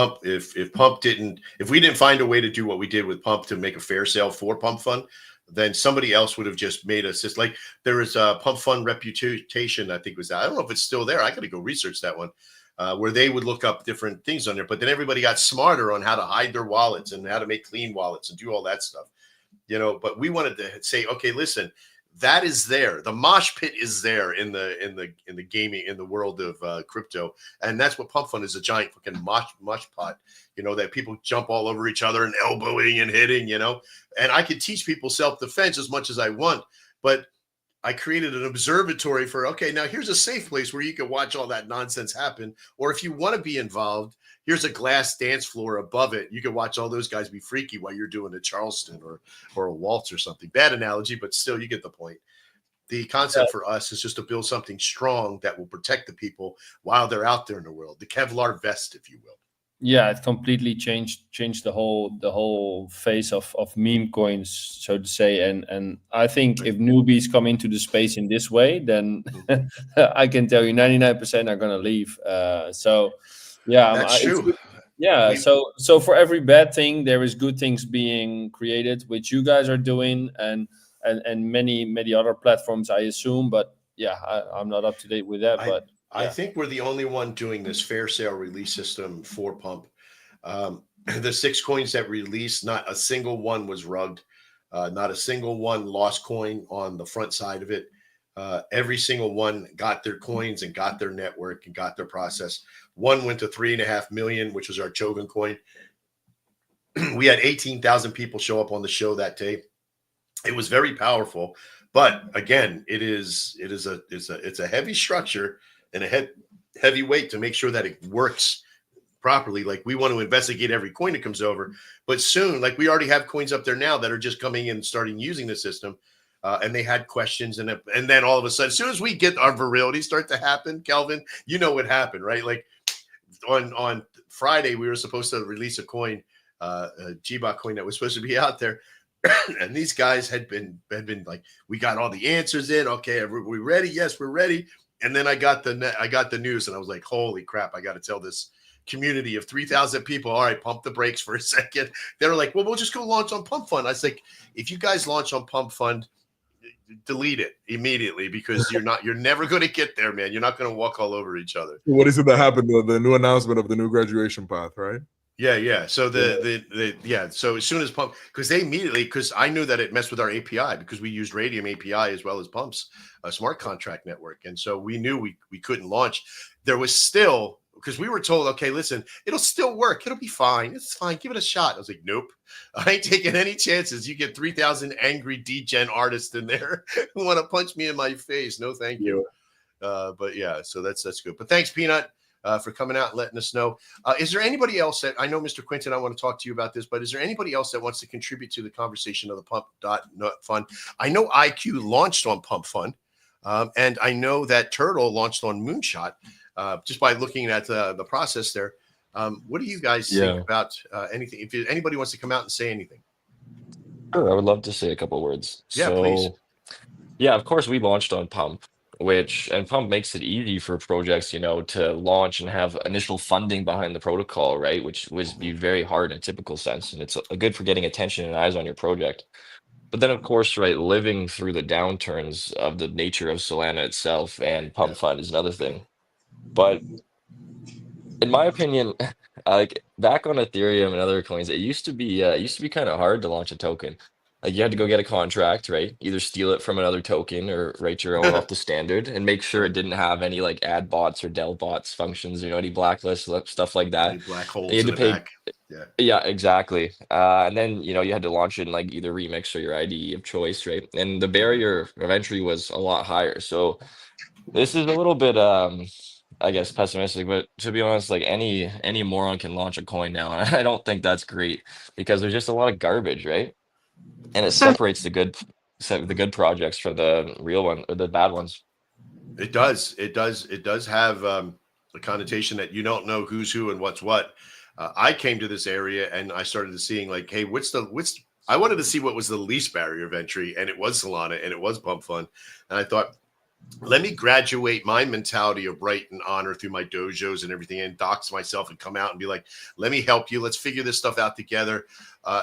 we didn't find a way to do what we did with Pump to make a fair sale for Pump Fund, then somebody else would have just made us just like there was a Pump Fund Reputation, I think was that. I don't know if it's still there. I got to go research that one. Where they would look up different things on there, but then everybody got smarter on how to hide their wallets and how to make clean wallets and do all that stuff, But we wanted to say, okay, listen, that is there. The mosh pit is there in the gaming, in the world of crypto, and that's what Pump Fund is, a giant fucking mosh pot. That people jump all over each other and elbowing and hitting. And I could teach people self-defense as much as I want, but I created an observatory for, okay, now here's a safe place where you can watch all that nonsense happen. Or if you want to be involved, here's a glass dance floor above it. You can watch all those guys be freaky while you're doing a Charleston or a waltz or something. Bad analogy, but still you get the point. The concept for us is just to build something strong that will protect the people while they're out there in the world. The Kevlar vest, if you will. Yeah, it completely changed the whole face of meme coins, so to say. And I think if newbies come into the space in this way, then I can tell you 99% are going to leave. That's true. Yeah. So for every bad thing, there is good things being created, which you guys are doing, and many other platforms, I assume. But yeah, I'm not up to date with that. I think we're the only one doing this fair sale release system for Pump. The 6 coins that released, not a single one was rugged. Not a single one lost coin on the front side of it. Every single one got their coins and got their network and got their process. One went to 3.5 million, which was our Shogun coin. We had 18,000 people show up on the show that day. It was very powerful, but again, it's a heavy structure and a heavy weight to make sure that it works properly. Like, we want to investigate every coin that comes over, but soon, like, we already have coins up there now that are just coming in and starting using the system. And they had questions, and then all of a sudden, as soon as we get our virility start to happen, Kelvin, you know what happened, right? Like on Friday, we were supposed to release a coin, a GBOT coin that was supposed to be out there. And these guys had been like, we got all the answers in. Okay, are we ready? Yes, we're ready. And then I got the news, and I was like, holy crap! I got to tell this community of 3,000 people. All right, pump the brakes for a second. They were like, well, we'll just go launch on Pump Fund. I was like, if you guys launch on Pump Fund, delete it immediately, because you're never going to get there, man. You're not going to walk all over each other. What is it that happened? The new announcement of the new graduation path, right? Yeah. So so as soon as Pump, because I knew that it messed with our API, because we used Radium API as well as Pump's smart contract network, and so we knew we couldn't launch. There was still, because we were told, okay, listen, it'll still work, it'll be fine, it's fine, give it a shot. I was like, nope, I ain't taking any chances. You get 3,000 angry degen artists in there who want to punch me in my face. No, thank you. But yeah, so that's good. But thanks, Peanut, for coming out and letting us know. Is there anybody else that, I know, Mr. Quinton, I want to talk to you about this, but is there anybody else that wants to contribute to the conversation of the Pump.Nut Fund? I know IQ launched on Pump Fund, and I know that Turtle launched on Moonshot, just by looking at the process there. What do you guys think about anything? If anybody wants to come out and say anything. Sure, I would love to say a couple words. Yeah, please. Yeah, of course, we launched on Pump, and Pump makes it easy for projects, to launch and have initial funding behind the protocol, right? Which would be very hard in a typical sense, and it's good for getting attention and eyes on your project. But then, of course, right, living through the downturns of the nature of Solana itself and Pump Fund is another thing. But in my opinion, like back on Ethereum and other coins, it used to be kind of hard to launch a token. Like you had to go get a contract, right? Either steal it from another token or write your own off the standard, and make sure it didn't have any like ad bots or del bots functions, any blacklist stuff like that. Any black holes You had in to the pay. back. Yeah, exactly. And then, you had to launch in like either Remix or your IDE of choice, right? And the barrier of entry was a lot higher. So this is a little bit, I guess, pessimistic, but to be honest, like any moron can launch a coin now. And I don't think that's great, because there's just a lot of garbage, right? And it separates the good projects from the real one or the bad ones. It does have the connotation that you don't know who's who and what's what. I came to this area and I started seeing like, hey, I wanted to see what was the least barrier of entry, and it was Solana and it was Pump Fund. And I thought, let me graduate my mentality of right and honor through my dojos and everything, and dox myself and come out and be like, let me help you. Let's figure this stuff out together.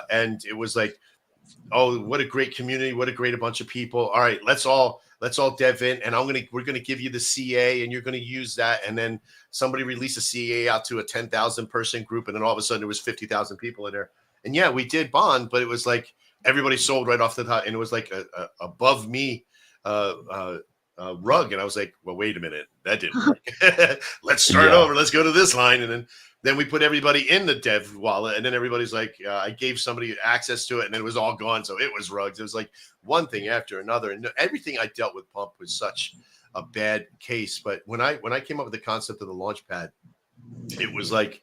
And it was like, oh, what a great community. What a great bunch of people. All right, let's all dev in, and we're going to give you the CA, and you're going to use that. And then somebody released a CA out to a 10,000 person group. And then all of a sudden there was 50,000 people in there. And yeah, we did bond, but it was like everybody sold right off the top. And it was like a above me rug. And I was like, well, wait a minute, that didn't work. Let's start over. Let's go to this line. And then we put everybody in the dev wallet, and then everybody's like, I gave somebody access to it, and then it was all gone. So it was rugs. It was like one thing after another. And everything I dealt with Pump was such a bad case. But when I came up with the concept of the launch pad, it was like,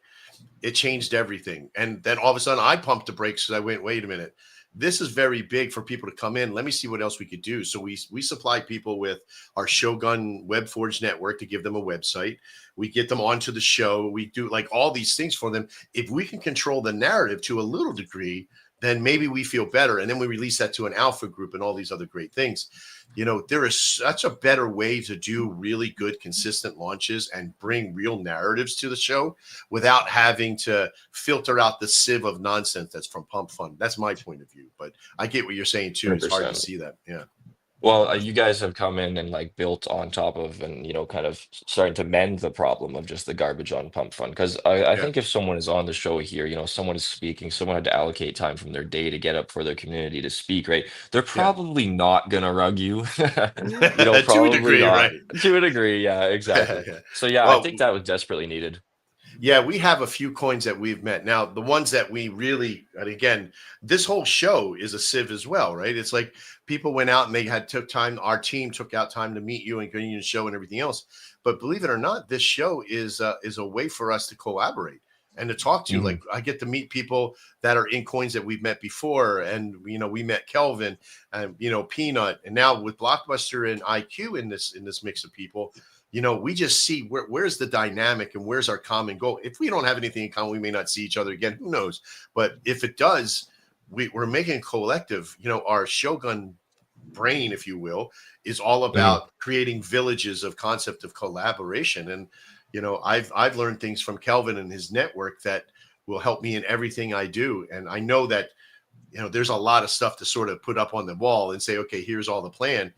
it changed everything. And then all of a sudden I pumped the brakes, because I went, wait a minute, this is very big for people to come in. Let me see what else we could do. So we supply people with our Shogun WebForge network to give them a website. We get them onto the show. We do like all these things for them. If we can control the narrative to a little degree, then maybe we feel better. And then we release that to an alpha group and all these other great things. There is such a better way to do really good, consistent launches and bring real narratives to the show without having to filter out the sieve of nonsense that's from Pump Fund. That's my point of view. But I get what you're saying too. It's hard to see that. Yeah. Well, you guys have come in and like built on top of and, kind of starting to mend the problem of just the garbage on Pump Fund. Because I think if someone is on the show here, someone is speaking, someone had to allocate time from their day to get up for their community to speak, right? They're probably not going to rug you. To a degree, not. right? To a degree, yeah, exactly. So, yeah, I think that was desperately needed. Yeah, we have a few coins that we've met. Now, the ones that we really, and again, this whole show is a sieve as well, right? It's like people went out and they took time. Our team took out time to meet you and go to the show and everything else. But believe it or not, this show is a way for us to collaborate and to talk to you. Like I get to meet people that are in coins that we've met before. And, we met Kelvin and, Peanut. And now with Blockbuster and IQ in this mix of people, we just see where's the dynamic and where's our common goal. If we don't have anything in common, we may not see each other again. Who knows? But if it does, we're making a collective, our Shogun brain, if you will, is all about creating villages of concept of collaboration. And, I've learned things from Kelvin and his network that will help me in everything I do. And I know that, there's a lot of stuff to sort of put up on the wall and say, okay, here's all the plan,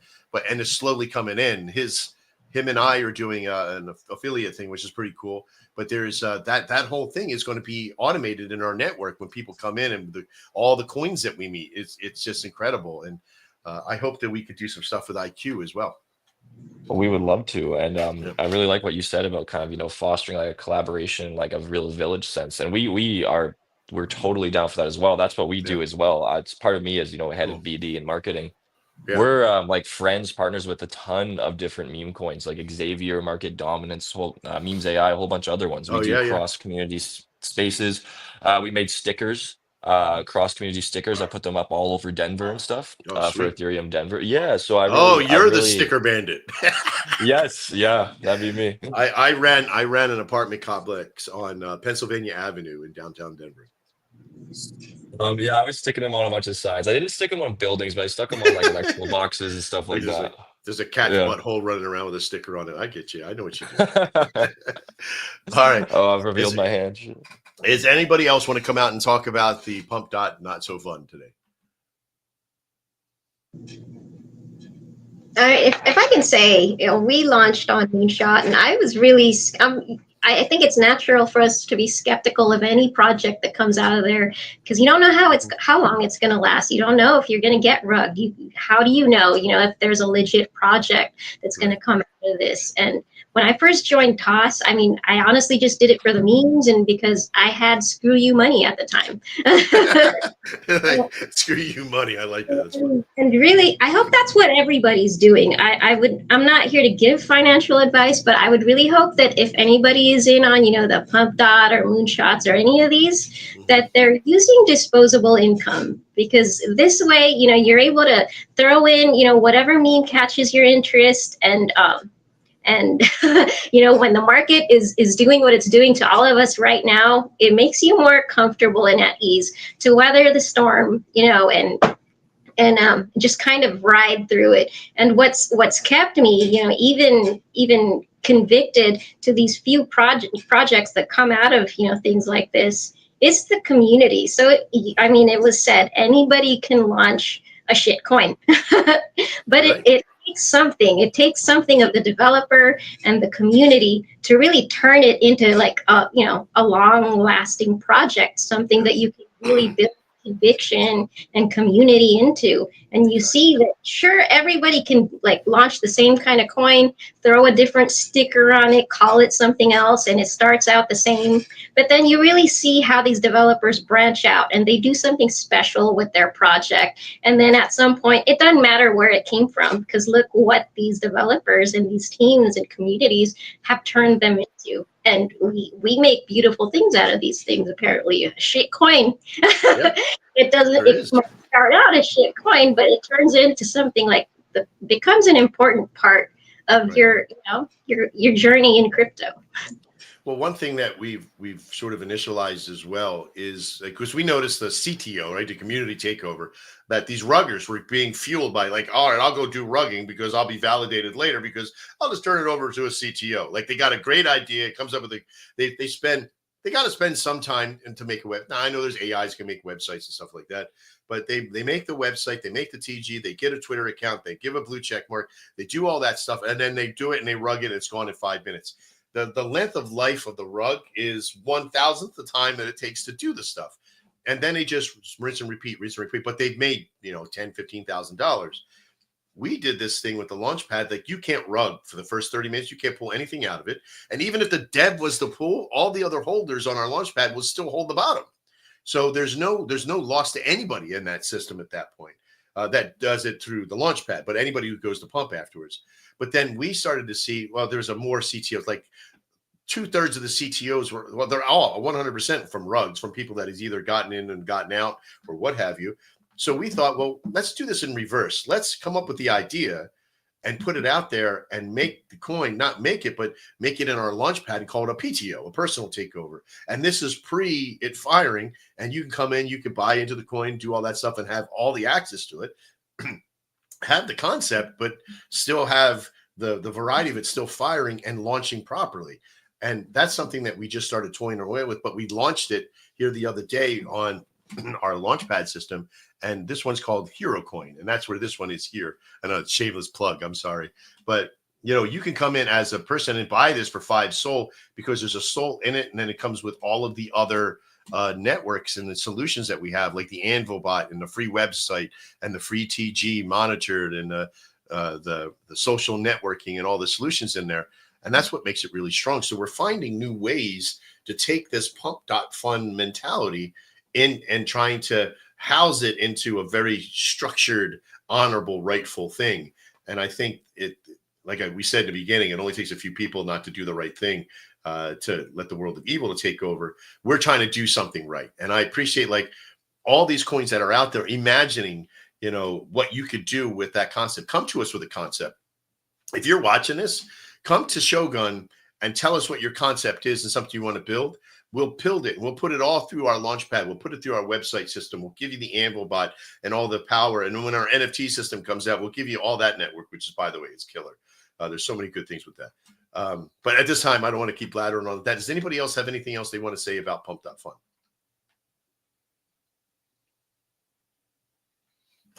and it's slowly coming in. Him and I are doing an affiliate thing, which is pretty cool. But there's that whole thing is going to be automated in our network when people come in, and all the coins that we meet. It's just incredible. And I hope that we could do some stuff with IQ as well. We would love to. And I really like what you said about kind of, fostering like a collaboration, like a real village sense. And we're totally down for that as well. That's what we do as well. It's part of me as, head of BD and marketing. Yeah. We're like friends, partners with a ton of different meme coins, like Xavier, Market Dominance, Memes AI, a whole bunch of other ones. We do cross community spaces. We made stickers, cross community stickers. I put them up all over Denver and stuff for Ethereum Denver. Yeah. So you're the sticker bandit. Yes. Yeah. That'd be me. I ran an apartment complex on Pennsylvania Avenue in downtown Denver. Yeah, I was sticking them on a bunch of sides. I didn't stick them on buildings, but I stuck them on like electrical boxes and stuff like that. There's a cat butthole running around with a sticker on it. I get you. I know what you do. All right. Oh, I've revealed my hand. Does anybody else want to come out and talk about the Pump Dot Not So Fun today? If I can say, we launched on Moonshot, and I was really, I think it's natural for us to be skeptical of any project that comes out of there, because you don't know how long it's going to last. You don't know if you're going to get rug. How do you know, if there's a legit project that's going to come out of this? And when I first joined TOS, I honestly just did it for the memes and because I had screw you money at the time. Screw you money. I like that. That's funny. And really, I hope that's what everybody's doing. I'm not here to give financial advice, but I would really hope that if anybody is in on, the Pump Dot or Moonshots or any of these, that they're using disposable income, because this way, you're able to throw in, whatever meme catches your interest, and when the market is doing what it's doing to all of us right now, it makes you more comfortable and at ease to weather the storm, and just kind of ride through it. And what's kept me, even convicted to these few projects that come out of, things like this, is the community. So, it was said, anybody can launch a shit coin, but right. It takes something of the developer and the community to really turn it into like a long lasting project, something that you can really build conviction and community into. And you see that, sure, everybody can launch the same kind of coin, throw a different sticker on it, call it something else, and it starts out the same. But then you really see how these developers branch out and they do something special with their project. And then at some point, it doesn't matter where it came from, because look what these developers and these teams and communities have turned them into. And we make beautiful things out of these things. Apparently, a shit coin. Yep. It might start out as shit coin, but it turns into something becomes an important part of your journey in crypto. Well, one thing that we've sort of initialized as well is, because we noticed the CTO, right, the community takeover, that these ruggers were being fueled by all right, I'll go do rugging because I'll be validated later because I'll just turn it over to a CTO. They got a great idea. It comes up with they got to spend some time to make a web. Now I know there's AIs can make websites and stuff like that, but they make the website, they make the TG, they get a Twitter account, they give a blue check mark, they do all that stuff, and then they do it and they rug it. And it's gone in 5 minutes. The length of life of the rug is 1,000th the time that it takes to do the stuff. And then they just rinse and repeat, but they've made, $10,000, $15,000. We did this thing with the Launchpad, you can't rug for the first 30 minutes. You can't pull anything out of it. And even if the dev was to pull, all the other holders on our Launchpad will still hold the bottom. So there's no loss to anybody in that system at that point. That does it through the Launchpad, but anybody who goes to Pump afterwards. But then we started to see, there's a more CTOs, 2/3 of the CTOs they're all 100% from rugs, from people that has either gotten in and gotten out or what have you. So we thought, let's do this in reverse. Let's come up with the idea and put it out there and make the coin, not make it, but make it in our launch pad and call it a PTO, a personal takeover. And this is pre it firing, and you can come in, you can buy into the coin, do all that stuff, and have all the access to it, have the concept, but still have the variety of it still firing and launching properly. And that's something that we just started toying away with, but we launched it here the other day on our launchpad system, and this one's called Hero Coin, and that's where this one is here. I know it's shameless plug, I'm sorry, but you can come in as a person and buy this for 5 SOL because there's a SOL in it, and then it comes with all of the other networks and the solutions that we have, like the Anvil bot and the free website and the free TG monitored and the social networking and all the solutions in there. And that's what makes it really strong. So we're finding new ways to take this pump.fun mentality in and trying to house it into a very structured, honorable, rightful thing. And I think it, like we said in the beginning, it only takes a few people not to do the right thing to let the world of evil to take over. We're trying to do something right. And I appreciate like all these coins that are out there, imagining, what you could do with that concept. Come to us with a concept. If you're watching this, come to Shogun and tell us what your concept is and something you want to build. We'll build it. We'll put it all through our launchpad. We'll put it through our website system. We'll give you the Anvil bot and all the power. And when our NFT system comes out, we'll give you all that network, which is, by the way, it's killer. There's so many good things with that. But at this time, I don't want to keep blathering on that. Does anybody else have anything else they want to say about Pump.Fun?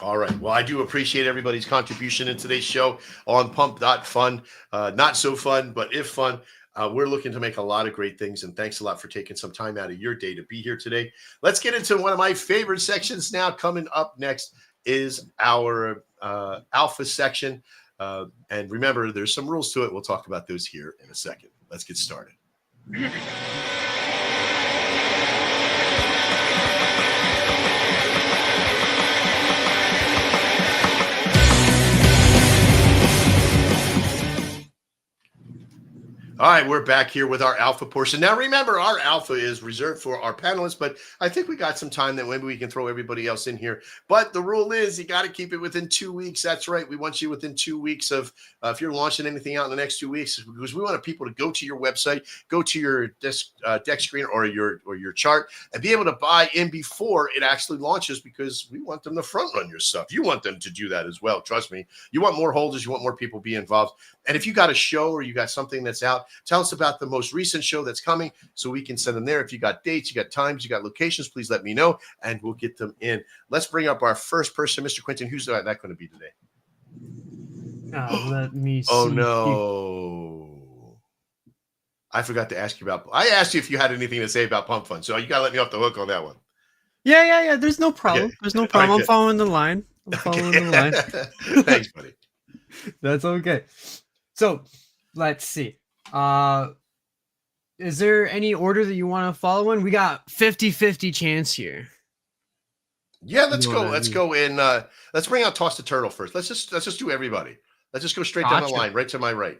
All right. Well, I do appreciate everybody's contribution in today's show on Pump.Fun. Not so fun, but if fun. We're looking to make a lot of great things, and thanks a lot for taking some time out of your day to be here today. Let's get into one of my favorite sections now. Coming up next is our alpha section. And remember, there's some rules to it. We'll talk about those here in a second. Let's get started. All right, we're back here with our alpha portion. Now, remember, our alpha is reserved for our panelists, but I think we got some time that maybe we can throw everybody else in here. But the rule is you got to keep it within 2 weeks. That's right. We want you within 2 weeks of if you're launching anything out in the next 2 weeks, because we want people to go to your website, go to your deck screen or your chart, and be able to buy in before it actually launches, because we want them to front run your stuff. You want them to do that as well. Trust me. You want more holders. You want more people to be involved. And if you got a show or you got something that's out, tell us about the most recent show that's coming so we can send them there. If you got dates, you got times, you got locations, please let me know and we'll get them in. Let's bring up our first person, Mr. Quentin. Who's that going to be today? Let me see. Oh, no. I forgot to ask you about. I asked you if you had anything to say about Pump Fun, so you got to let me off the hook on that one. Yeah. There's no problem. Okay. There's no problem. Okay. I'm following the line. Thanks, buddy. That's okay. So let's see. Is there any order that you want to follow in? We got 50-50 chance here. Yeah, let's go. Let's go in. Let's bring out Toss the Turtle first. Let's just do everybody. Let's just go straight down the line, right to my right.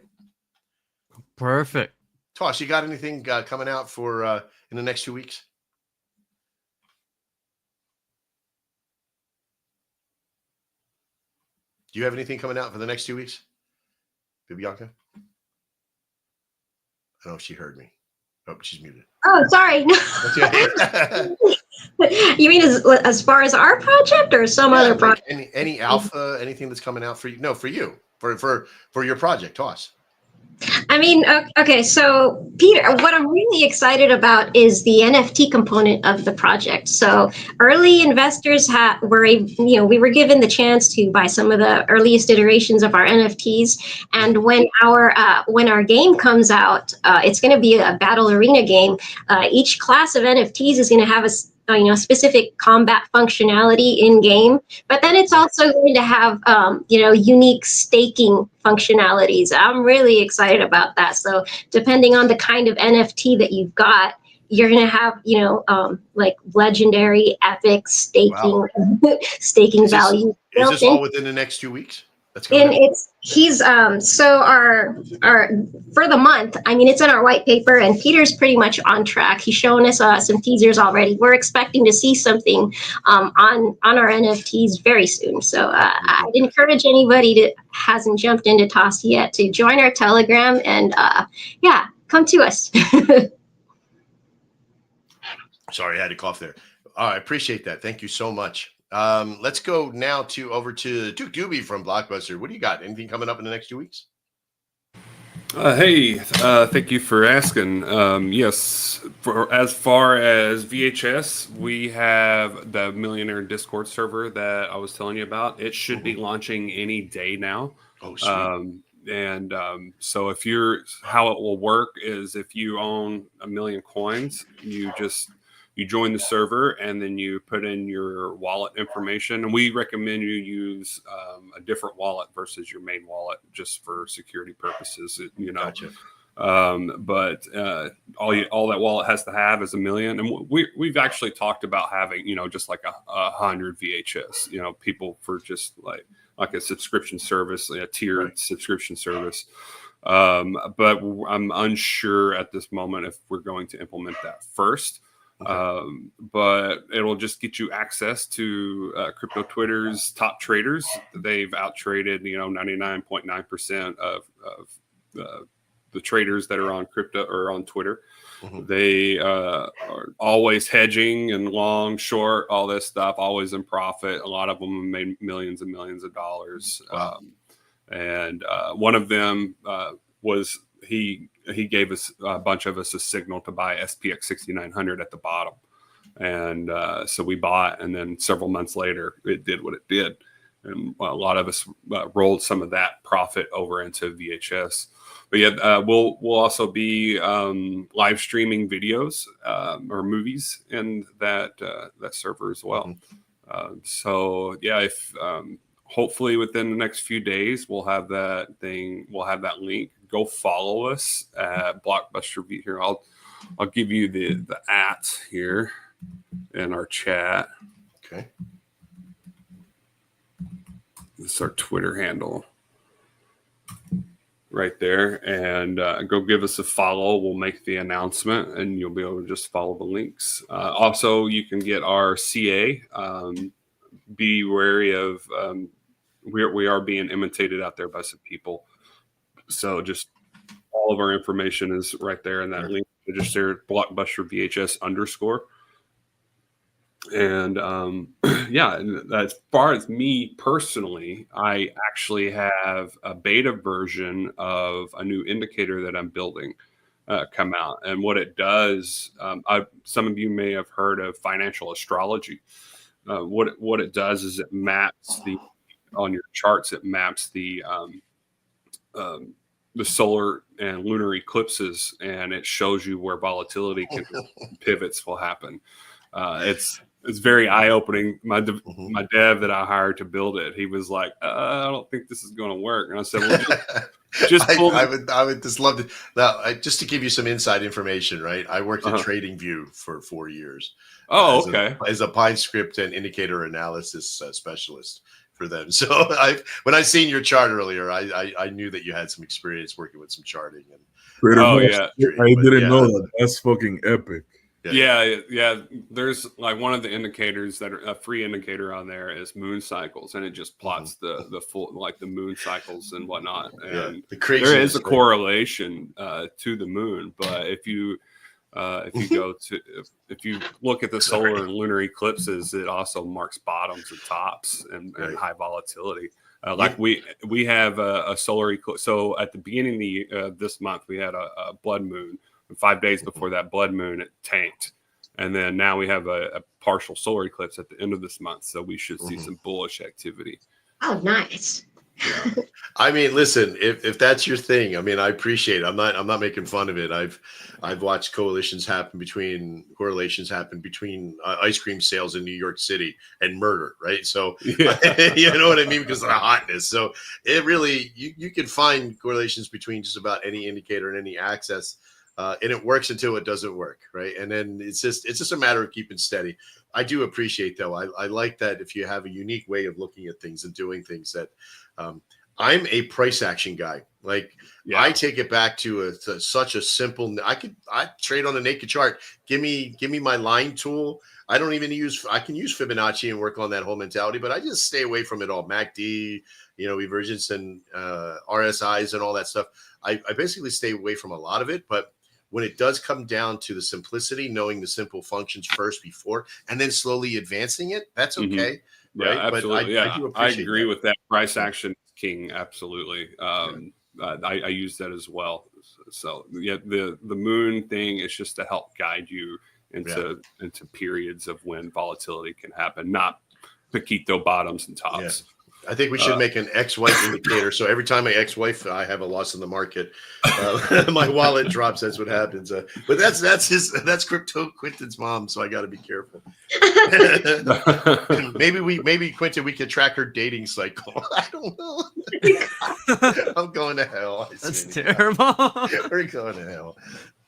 Perfect. Toss, you got anything coming out for in the next 2 weeks? Do you have anything coming out for the next 2 weeks, Bibianca? I don't know if she heard me. Oh, she's muted. Oh, sorry. You mean as far as our project or some other project? Any alpha, anything that's coming out for you? No, for you, for your project, Toss. I mean, okay, so Peter, what I'm really excited about is the NFT component of the project. So early investors we were given the chance to buy some of the earliest iterations of our NFTs. And when our game comes out, it's going to be a battle arena game. Each class of NFTs is going to have a specific combat functionality in game, but then it's also going to have unique staking functionalities. I'm really excited about that. So depending on the kind of NFT that you've got, you're going to have like legendary, epic staking, Wow. staking value. Is this all within the next 2 weeks? And he's so our for the month, I mean, it's in our white paper, and Peter's pretty much on track. He's shown us some teasers already. We're expecting to see something on our NFTs very soon. So I'd encourage anybody that hasn't jumped into Toss yet to join our Telegram and yeah, come to us. Sorry, I had to cough there. I appreciate that. Thank you so much. Let's go now over to Duke Doobie from Blockbuster. What do you got? Anything coming up in the next 2 weeks? Hey, thank you for asking. Yes, as far as VHS, we have the Millionaire Discord server that I was telling you about. It should be launching any day now. Oh, sweet. So how it will work is if you own 1 million coins, you join the server and then you put in your wallet information. And we recommend you use a different wallet versus your main wallet just for security purposes. Gotcha. But all that wallet has to have is 1 million. And we've actually talked about having, just like 100 VHS, people for just like a subscription service, a tiered subscription service. But I'm unsure at this moment if we're going to implement that first. Okay. But it'll just get you access to crypto Twitter's top traders. They've out traded 99.9% of the traders that are on crypto or on Twitter. Mm-hmm. They are always hedging and long, short, all this stuff, always in profit. A lot of them have made millions and millions of dollars. Wow. And one of them was he gave us a bunch of us a signal to buy SPX 6900 at the bottom. And so we bought, and then several months later, it did what it did. And a lot of us rolled some of that profit over into VHS. But yeah, we'll also be live streaming videos or movies in that server as well. Mm-hmm. So yeah, if hopefully within the next few days, we'll have that link. Go follow us at Blockbuster V here. I'll give you the @ here in our chat. Okay. This is our Twitter handle right there. And go give us a follow. We'll make the announcement and you'll be able to just follow the links. Also, you can get our CA. Be wary of we are being imitated out there by some people. So just all of our information is right there in that link. Just there at Blockbuster VHS _. And yeah, as far as me personally, I actually have a beta version of a new indicator that I'm building come out. And what it does, some of you may have heard of financial astrology. What it does is it maps on your charts. It maps the solar and lunar eclipses, and it shows you where volatility pivots will happen. It's very eye-opening. My dev that I hired to build it, he was like, I don't think this is going to work. And I said, well, I would just love to. Now, just to give you some inside information, right? I worked at TradingView for 4 years. Oh, okay. As a Pine Script and indicator analysis specialist for them. So when I seen your chart earlier, I knew that you had some experience working with some charting. And yeah, I didn't know that. That's fucking epic. Yeah. There's like one of the indicators that are a free indicator on there is moon cycles, and it just plots the full like the moon cycles and whatnot. And there is a correlation to the moon, but if you look at the solar and lunar eclipses, it also marks bottoms and tops and high volatility. Like we have a solar eclipse. So at the beginning of this month, we had a blood moon. And 5 days before that blood moon, it tanked. And then now we have a partial solar eclipse at the end of this month. So we should see some bullish activity. Oh, nice. Yeah. I mean, listen, if that's your thing, I mean, I appreciate it. I'm not making fun of it. I've watched correlations happen between ice cream sales in New York City and murder, right? So you know what I mean, because of the hotness. So it really you can find correlations between just about any indicator and any access. And it works until it doesn't work, right? And then it's just a matter of keeping steady. I do appreciate, though. I like that if you have a unique way of looking at things and doing things that I'm a price action guy. Like I take it back to such a simple. I trade on a naked chart. Give me my line tool. I don't even I can use Fibonacci and work on that whole mentality, but I just stay away from it all. MACD, Evergence and RSIs and all that stuff. I basically stay away from a lot of it, but when it does come down to the simplicity, knowing the simple functions first before, and then slowly advancing it, that's okay. Yeah, right? absolutely. But I agree with that. Price action is king. Absolutely. I use that as well. So the moon thing is just to help guide you into periods of when volatility can happen, not Paquito bottoms and tops. Yeah. I think we should make an ex-wife indicator. So every time I have a loss in the market, my wallet drops. That's what happens. But that's Crypto Quinton's mom. So I got to be careful. maybe Quinton, we could track her dating cycle. I don't know. I'm going to hell. That's terrible. We're going to hell.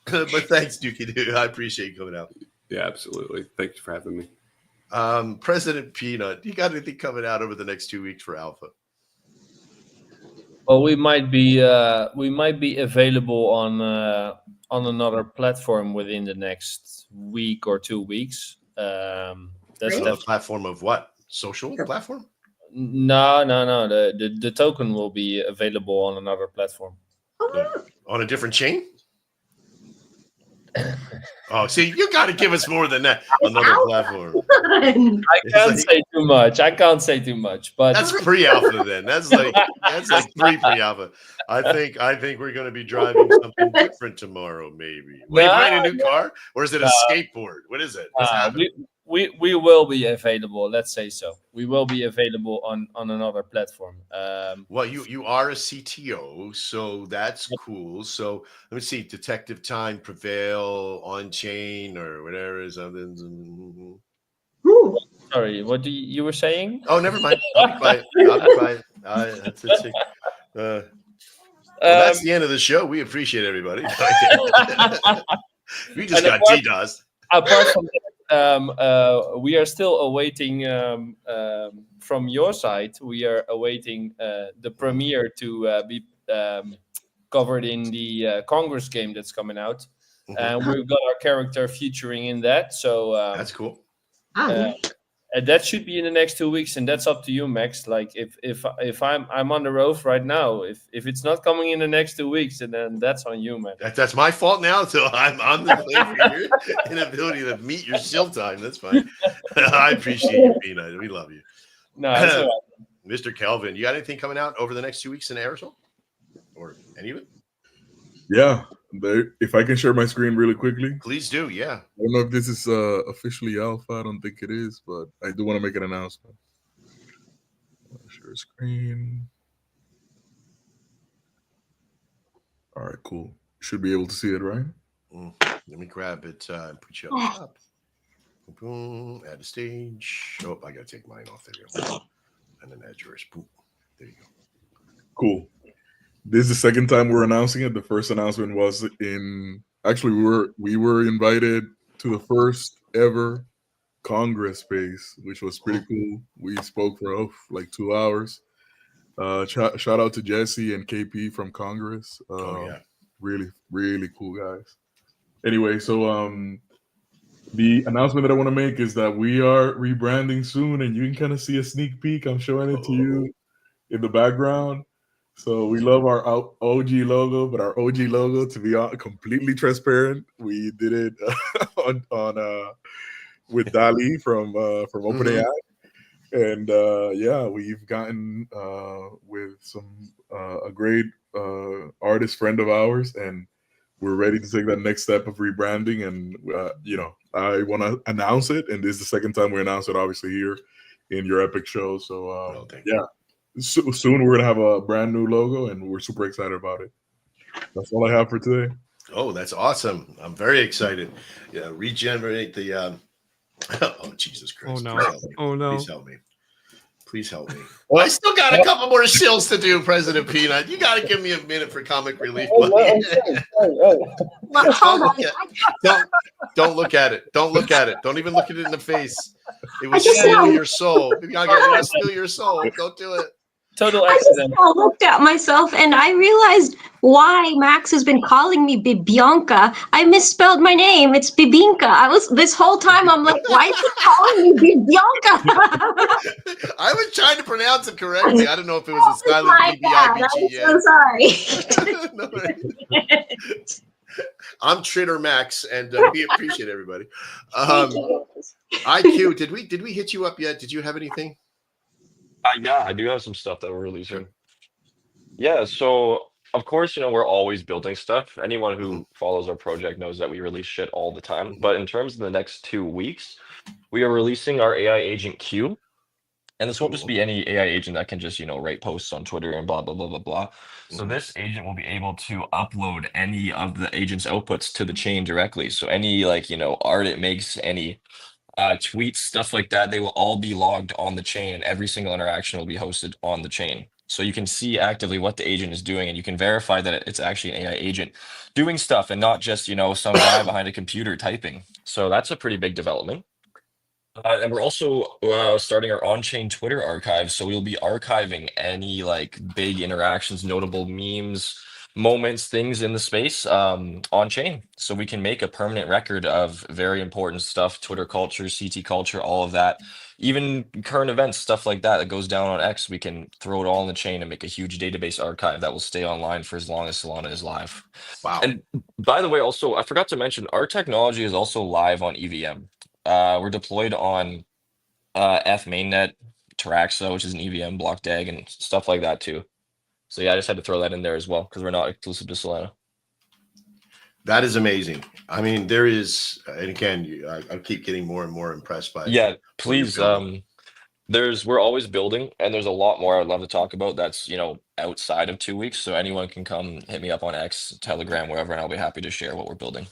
But thanks, Dookie Dude. I appreciate you coming out. Yeah, absolutely. Thank you for having me. President Peanut, you got anything coming out over the next 2 weeks for Alpha? Well, we might be available on another platform within the next week or 2 weeks. That's a platform of what? Social platform? No. The token will be available on another platform. On a different chain? Oh, see, you got to give us more than that. Another platform. I can't say too much, but that's pre-alpha. Then that's like pre-alpha. I think we're going to be driving something different tomorrow. Maybe. Wait, buying a new car, or is it a skateboard? What is it? We will be available. Let's say so. We will be available on another platform. Well, you are a CTO, so that's cool. So let me see. Detective Time, Prevail, On Chain, or whatever is something. Sorry, what you were saying? Oh, never mind. I'll be quiet. That's it. Well, that's the end of the show. We appreciate everybody. We just got DDoS. Apart from that, we are still awaiting from your side. We are awaiting the premiere to be covered in the Congress game that's coming out, and we've got our character featuring in that. So that's cool. And that should be in the next 2 weeks, and that's up to you, Max. Like if I'm on the road right now, if it's not coming in the next 2 weeks, and then that's on you, man. That's my fault now. So I'm on the plane for your inability to meet your Shill time. That's fine. I appreciate you, Peanut. We love you. No, that's all right. Mr. Kelvin, you got anything coming out over the next 2 weeks in Aerosol, or any of it? Yeah. If I can share my screen really quickly. Please do, yeah. I don't know if this is officially alpha. I don't think it is, but I do want to make an announcement. Share screen. All right, cool. Should be able to see it, right? Let me grab it and put you up top. Boom, add a stage. Oh, I got to take mine off. There you go. And then add yours. Boom. There you go. Cool. This is the second time we're announcing it. The first announcement was we were invited to the first ever Congress space, which was pretty cool. We spoke for like 2 hours. Shout out to Jesse and KP from Congress. Really, really cool guys. Anyway, so the announcement that I want to make is that we are rebranding soon, and you can kind of see a sneak peek. I'm showing it to you in the background. So we love our OG logo, but our OG logo, to be completely transparent, we did it with Dali from OpenAI, and we've gotten with a great artist friend of ours, and we're ready to take that next step of rebranding. And I want to announce it, and this is the second time we announce it, obviously here in your Epic show. So soon we're gonna have a brand new logo, and we're super excited about it. That's all I have for today. Oh, that's awesome! I'm very excited. Yeah, regenerate the. Oh, Jesus Christ! Oh no! Please help me! Please help me! Well, I still got a couple more shills to do, President Peanut. You got to give me a minute for comic relief. Hold on. Don't look at it. Don't look at it. Don't even look at it in the face. It will steal your soul. It's going to steal your soul. Don't do it. Total I just accident. looked at myself and I realized why Max has been calling me Bibianca. I misspelled my name. It's Bibinka. This whole time I'm like, why is he calling me Bibianca? I was trying to pronounce it correctly. I don't know if it was a It's silent my bad. I'm so sorry. No, I'm Trader Max, and we appreciate everybody. Thank you. IQ, did we hit you up yet? Did you have anything? Yeah, I do have some stuff that we're releasing. Yeah, so of course, we're always building stuff. Anyone who follows our project knows that we release shit all the time. But in terms of the next 2 weeks, we are releasing our AI agent Q. And this won't just be any AI agent that can just, write posts on Twitter and blah, blah, blah, blah, blah. So this agent will be able to upload any of the agent's outputs to the chain directly. So any art it makes, any tweets, stuff like that, they will all be logged on the chain, and every single interaction will be hosted on the chain. So you can see actively what the agent is doing, and you can verify that it's actually an AI agent doing stuff and not just, some guy behind a computer typing. So that's a pretty big development. And we're also starting our on-chain Twitter archive, so we'll be archiving any big interactions, notable memes, moments, things in the space on-chain, so we can make a permanent record of very important stuff, Twitter culture, CT culture, all of that, even current events, stuff like that goes down on X. We can throw it all in the chain and make a huge database archive that will stay online for as long as Solana is live. Wow. And by the way, also, I forgot to mention, our technology is also live on EVM. We're deployed on F mainnet, Taraxa, which is an EVM block DAG, and stuff like that too. So yeah, I just had to throw that in there as well because we're not exclusive to Solana. That is amazing. I mean, there is, and again, I keep getting more and more impressed by. Yeah, please. We're always building, and there's a lot more I'd love to talk about. That's outside of 2 weeks. So anyone can come hit me up on X, Telegram, wherever, and I'll be happy to share what we're building.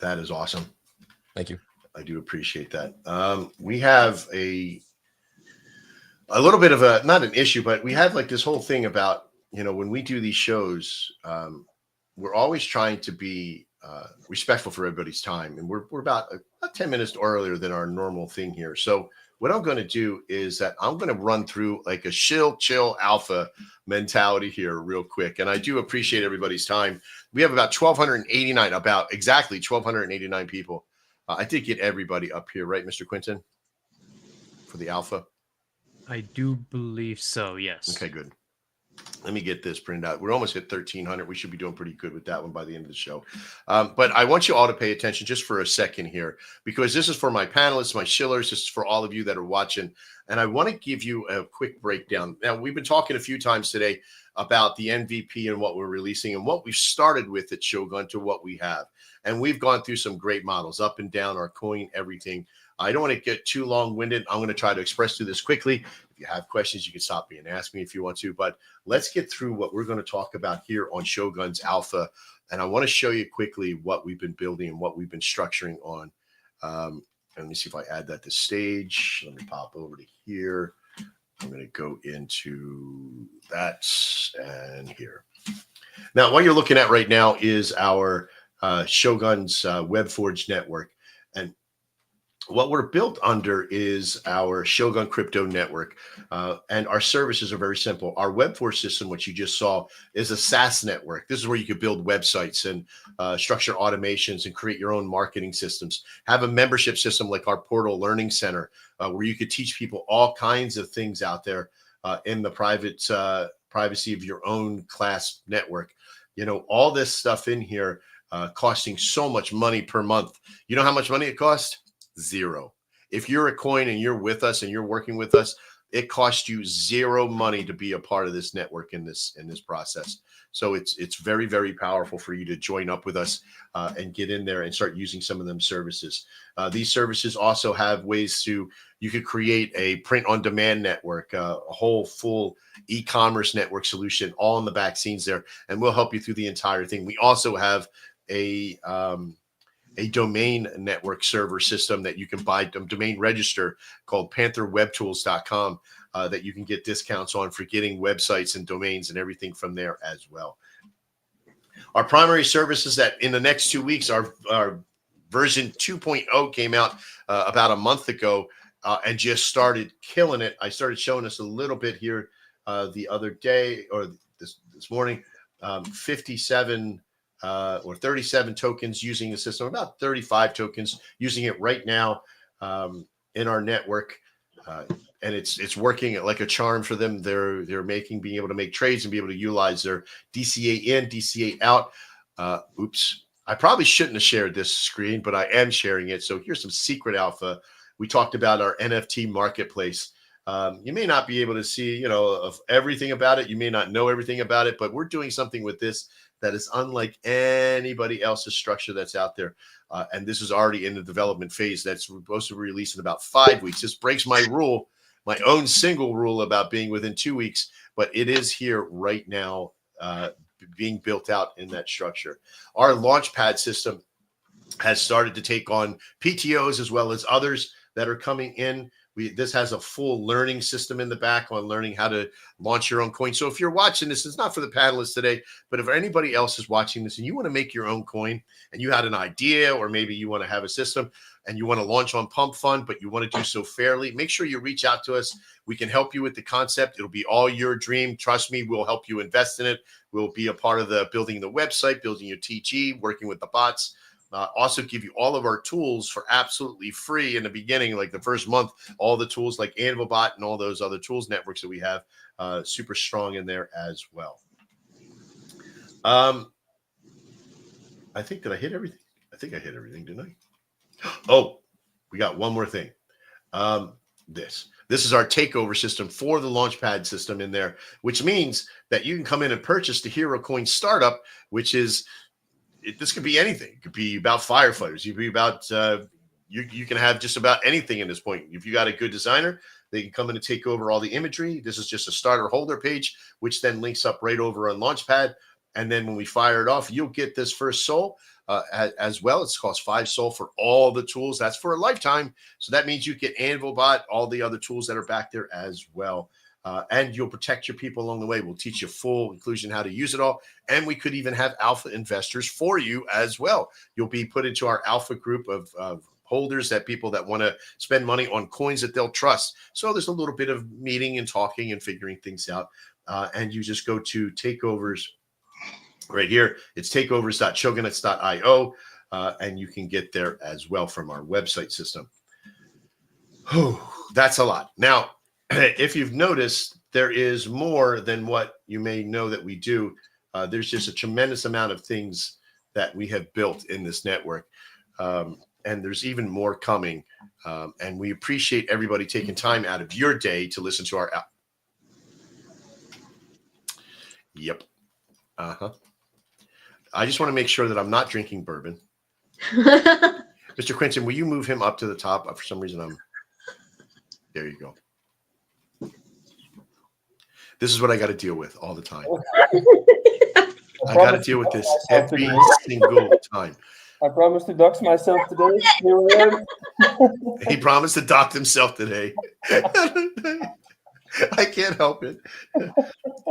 That is awesome. Thank you. I do appreciate that. We have a little bit of not an issue, but we have this whole thing about, when we do these shows, we're always trying to be respectful for everybody's time. And we're about 10 minutes earlier than our normal thing here. So what I'm going to do is that I'm going to run through a chill alpha mentality here real quick. And I do appreciate everybody's time. We have about exactly 1,289 people. I did get everybody up here, right, Mr. Quinton, for the alpha? I do believe so, yes. Okay, good. Let me get this printed out. We're almost at 1,300. We should be doing pretty good with that one by the end of the show. But I want you all to pay attention just for a second here, because this is for my panelists, my shillers. This is for all of you that are watching. And I want to give you a quick breakdown. Now, we've been talking a few times today about the MVP and what we're releasing and what we've started with at Shogun to what we have. And we've gone through some great models up and down, our coin, everything. I don't want to get too long-winded. I'm going to try to express through this quickly. If you have questions, you can stop me and ask me if you want to. But let's get through what we're going to talk about here on Shogun's Alpha. And I want to show you quickly what we've been building and what we've been structuring on. Let me see if I add that to stage. Let me pop over to here. I'm going to go into that and here. Now, what you're looking at right now is our Shogun's WebForge network. And what we're built under is our Shogun crypto network. And our services are very simple. Our WebForge system, which you just saw, is a SaaS network. This is where you could build websites and structure automations and create your own marketing systems. Have a membership system like our Portal Learning Center, where you could teach people all kinds of things out there in the privacy of your own class network. All this stuff in here costing so much money per month. You know how much money it costs? $0. If you're a coin and you're with us and you're working with us, it costs you $0 money to be a part of this network in this process. So it's very, very powerful for you to join up with us and get in there and start using some of them services. These services also have ways you could create a print on demand network, a whole full e-commerce network solution, all in the back scenes there, and we'll help you through the entire thing. We also have a domain network server system that you can buy, a domain register called pantherwebtools.com that you can get discounts on for getting websites and domains and everything from there as well. Our primary services that in the next 2 weeks, our version 2.0 came out about a month ago and just started killing it. I started showing us a little bit here the other day or this morning, 57 or 37 tokens using the system, about 35 tokens using it right now in our network. And it's working like a charm for them. They're being able to make trades and be able to utilize their DCA in, DCA out. Oops, I probably shouldn't have shared this screen, but I am sharing it. So here's some secret alpha. We talked about our NFT marketplace. You may not be able to see, of everything about it. You may not know everything about it, but we're doing something with this that is unlike anybody else's structure that's out there. And this is already in the development phase. That's supposed to be released in about 5 weeks. This breaks my rule, my own single rule about being within 2 weeks, but it is here right now, being built out in that structure. Our launchpad system has started to take on PTOs as well as others that are coming in. This has a full learning system in the back on learning how to launch your own coin. So if you're watching this, it's not for the panelists today, but if anybody else is watching this and you want to make your own coin and you had an idea, or maybe you want to have a system and you want to launch on Pump Fund, but you want to do so fairly, make sure you reach out to us. We can help you with the concept. It'll be all your dream. Trust me, we'll help you invest in it. We'll be a part of the building the website, building your TG, working with the bots. Also give you all of our tools for absolutely free in the beginning, like the first month, all the tools like AnvilBot and all those other tools networks that we have, super strong in there as well. I think, did I hit everything? I think I hit everything, didn't I? Oh, we got one more thing. This is our takeover system for the Launchpad system in there, which means that you can come in and purchase the Hero Coin Startup, which is, this could be anything. It could be about firefighters. You could be about you can have just about anything in this point. If you got a good designer, they can come in and take over all the imagery. This is just a starter holder page, which then links up right over on Launchpad. And then when we fire it off, you'll get this first soul as well. It's cost 5 soul for all the tools. That's for a lifetime. So that means you get AnvilBot, all the other tools that are back there as well. And you'll protect your people along the way. We'll teach you full inclusion how to use it all. And we could even have alpha investors for you as well. You'll be put into our alpha group of holders, that people that want to spend money on coins that they'll trust. So there's a little bit of meeting and talking and figuring things out. And you just go to takeovers right here. It's takeovers.shogunets.io. And you can get there as well from our website system. That's a lot. Now, if you've noticed, there is more than what you may know that we do. There's just a tremendous amount of things that we have built in this network. And there's even more coming. And we appreciate everybody taking time out of your day to listen to our app. Yep. I just want to make sure that I'm not drinking bourbon. Mr. Quinton, will you move him up to the top? For some reason, there you go. This is what I got to deal with all the time. I got to deal with this every single time. I promised to dox myself today. He promised to dox himself today. I can't help it.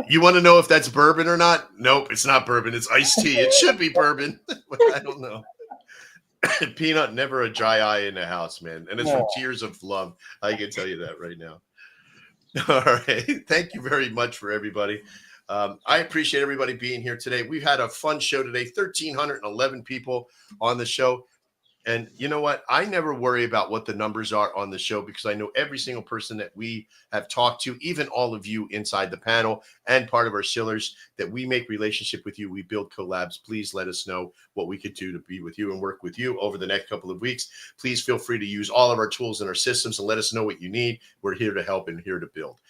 You want to know if that's bourbon or not? Nope, it's not bourbon. It's iced tea. It should be bourbon, but I don't know. Peanut, never a dry eye in the house, man. And it's from Tears of Love. I can tell you that right now. All right. Thank you very much for everybody. I appreciate everybody being here today. We've had a fun show today. 1,311 people on the show. And you know what? I never worry about what the numbers are on the show, because I know every single person that we have talked to, even all of you inside the panel and part of our Shillers, that we make relationship with you. We build collabs. Please let us know what we could do to be with you and work with you over the next couple of weeks. Please feel free to use all of our tools and our systems and let us know what you need. We're here to help and here to build.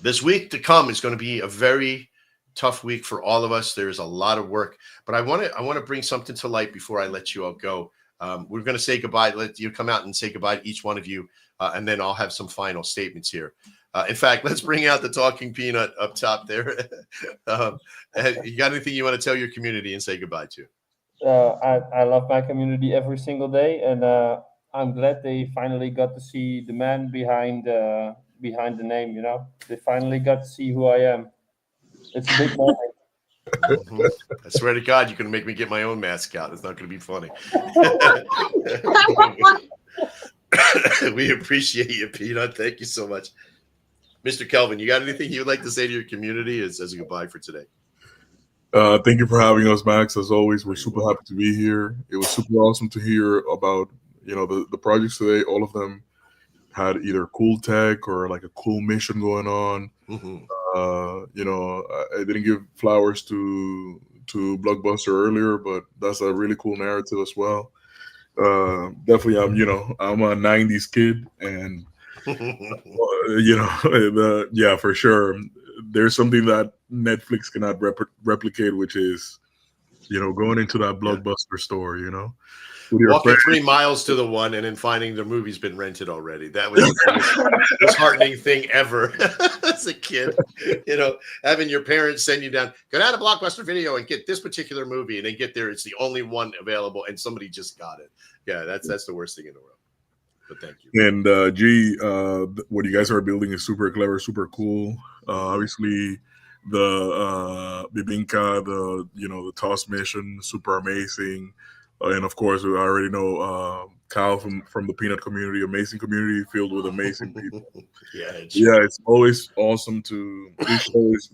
This week to come is going to be a very tough week for all of us. There's a lot of work, but I want to bring something to light before I let you all go. We're going to say goodbye. Let you come out and say goodbye to each one of you, and then I'll have some final statements here. In fact, let's bring out the talking peanut up top there. You got anything you want to tell your community and say goodbye to? I love my community every single day, and I'm glad they finally got to see the man behind the name. You know, they finally got to see who I am. It's a big moment. I swear to God, you're going to make me get my own mask out. It's not going to be funny. We appreciate you, Peanut. Thank you so much. Mr. Kelvin, you got anything you'd like to say to your community as a goodbye for today? Thank you for having us, Max. As always, we're super happy to be here. It was super awesome to hear about the projects today. All of them had either cool tech or like a cool mission going on. Mm-hmm. I didn't give flowers to Blockbuster earlier, but that's a really cool narrative as well. Definitely, I'm a '90s kid, and yeah, for sure. There's something that Netflix cannot replicate, which is, going into that Blockbuster store, walking 3 miles to the one and then finding the movie's been rented already. That was the most disheartening thing ever as a kid. Having your parents send you down, go down to Blockbuster Video and get this particular movie, and then get there, it's the only one available, and somebody just got it. Yeah, that's the worst thing in the world. But thank you. And what you guys are building is super clever, super cool. Obviously, the Bibinka, the toss mission, super amazing. And of course, I already know Kyle from the Peanut community, amazing community filled with amazing people. It's always awesome to.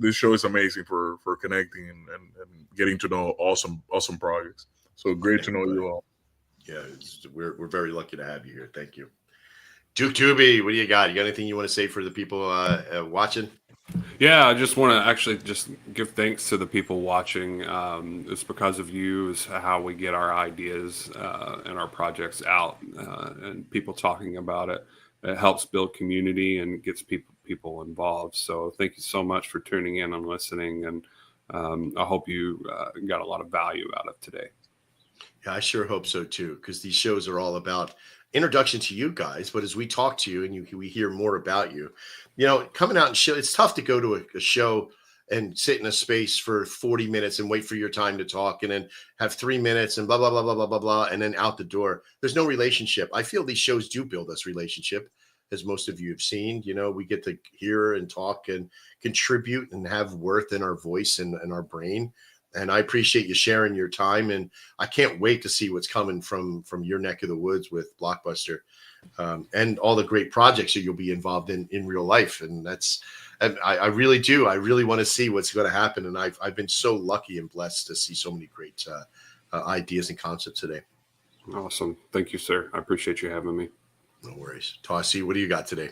This show is amazing for connecting and getting to know awesome projects. So great to know you all. Yeah, we're very lucky to have you here. Thank you. Duke Tubi, what do you got? You got anything you want to say for the people watching? Yeah, I just want to actually just give thanks to the people watching. It's because of you is how we get our ideas and our projects out, and people talking about it. It helps build community and gets people involved. So thank you so much for tuning in and listening, and I hope you got a lot of value out of today. Yeah, I sure hope so too, because these shows are all about introduction to you guys. But as we talk to you and we hear more about you, coming out and show, it's tough to go to a show and sit in a space for 40 minutes and wait for your time to talk, and then have 3 minutes and blah, blah, blah, blah, blah, blah, blah, and then out the door. There's no relationship. I feel these shows do build us relationship, as most of you have seen. We get to hear and talk and contribute and have worth in our voice and our brain. And I appreciate you sharing your time, and I can't wait to see what's coming from your neck of the woods with Blockbuster, and all the great projects that you'll be involved in real life. And I really do. I really want to see what's going to happen. And I've been so lucky and blessed to see so many great ideas and concepts today. Awesome. Thank you, sir. I appreciate you having me. No worries. Tossie, what do you got today?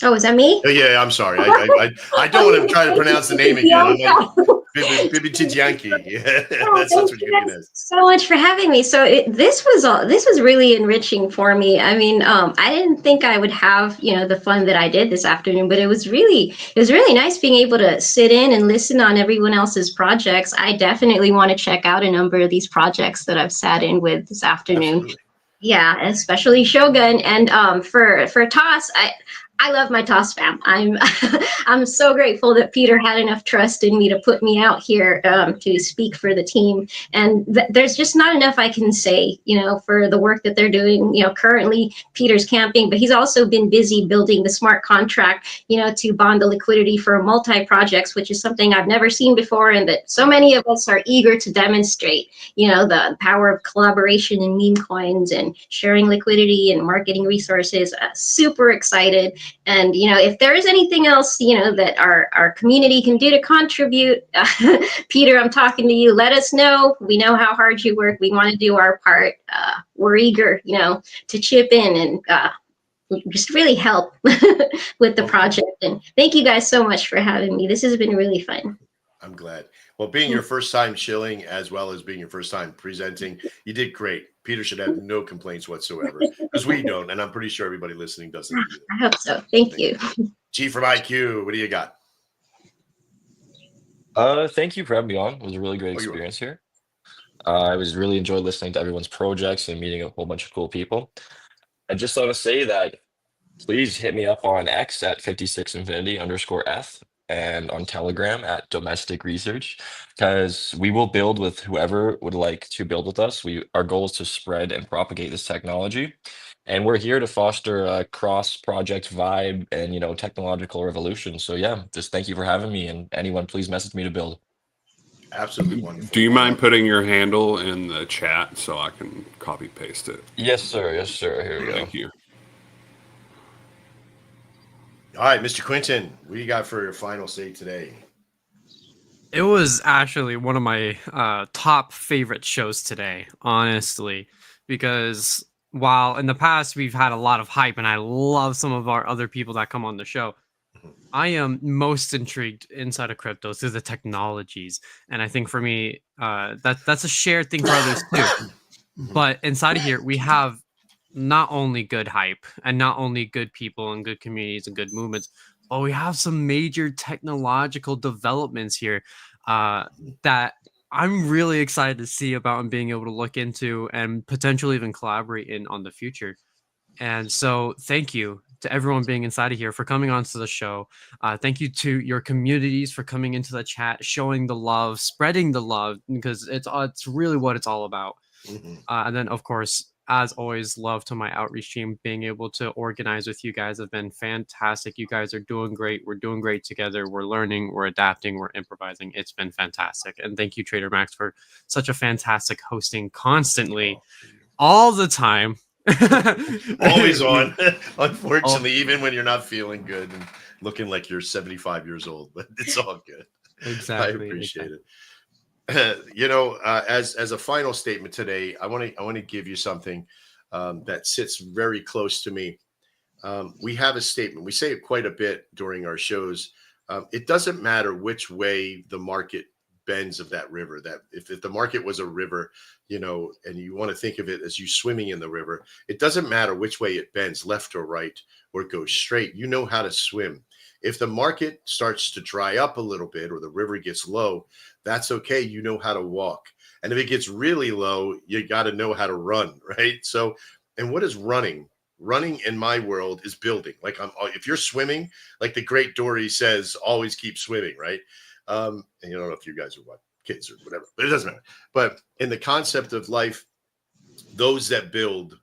Oh, is that me? Oh, yeah, I'm sorry. I don't want to try to pronounce the name again. I'm like Bibi Tijanki. Yeah, that's what you're going to so much for having me. So this was really enriching for me. I mean, I didn't think I would have the fun that I did this afternoon, but it was really nice being able to sit in and listen on everyone else's projects. I definitely want to check out a number of these projects that I've sat in with this afternoon. Absolutely. Yeah, especially Shogun, and for Toss, I love my Toss fam. I'm so grateful that Peter had enough trust in me to put me out here to speak for the team. And there's just not enough I can say, for the work that they're doing. Currently Peter's camping, but he's also been busy building the smart contract, to bond the liquidity for multi-projects, which is something I've never seen before, and that so many of us are eager to demonstrate, the power of collaboration and meme coins and sharing liquidity and marketing resources. Super excited. And, if there is anything else, that our community can do to contribute, Peter, I'm talking to you. Let us know. We know how hard you work. We want to do our part. We're eager, to chip in and just really help with the project. And thank you guys so much for having me. This has been really fun. I'm glad. Well, being your first time shilling as well as being your first time presenting, you did great. Peter should have no complaints whatsoever, because we don't, and I'm pretty sure everybody listening doesn't either. I hope so. Thank you. G from IQ, what do you got? Thank you for having me on. It was a really great experience here. I was really enjoyed listening to everyone's projects and meeting a whole bunch of cool people. I just want to say that please hit me up on X at 56infinity_F and on Telegram at domestic research, because we will build with whoever would like to build with us. Our goal is to spread and propagate this technology, and we're here to foster a cross project vibe and technological revolution. So yeah, just thank you for having me, and anyone please message me to build. Absolutely wonderful. Do you mind putting your handle in the chat so I can copy paste it? Yes, sir. Yes, sir. Here we go. Thank you. All right, Mr. Quinton, what do you got for your final say today? It was actually one of my top favorite shows today, honestly, because while in the past we've had a lot of hype and I love some of our other people that come on the show, I am most intrigued inside of crypto through the technologies. And I think for me, that's a shared thing for others too. But inside of here, we have not only good hype and not only good people and good communities and good movements, but we have some major technological developments here that I'm really excited to see about and being able to look into and potentially even collaborate in on the future. And so, thank you to everyone being inside of here for coming onto the show. Thank you to your communities for coming into the chat, showing the love, spreading the love, because it's really what it's all about. And then, of course, as always, love to my outreach team. Being able to organize with you guys have been fantastic. You guys are doing great. We're doing great together. We're learning, we're adapting, we're improvising. It's been fantastic. And thank you, Trader Max, for such a fantastic hosting constantly, all the time. Always on. Unfortunately, even when you're not feeling good and looking like you're 75 years old, but it's all good. Exactly. I appreciate it. You know, as a final statement today, I want to give you something that sits very close to me. We have a statement. We say it quite a bit during our shows. It doesn't matter which way the market bends of that river. That if the market was a river, you know, and you want to think of it as you swimming in the river, it doesn't matter which way it bends, left or right, or goes straight. You know how to swim. If the market starts to dry up a little bit or the river gets low, that's okay. You know how to walk. And if it gets really low, you got to know how to run, right? So, and what is running? Running in my world is building. Like if you're swimming, like the great Dory says, always keep swimming, right? And you don't know if you guys are what kids or whatever, but it doesn't matter. But in the concept of life, those that build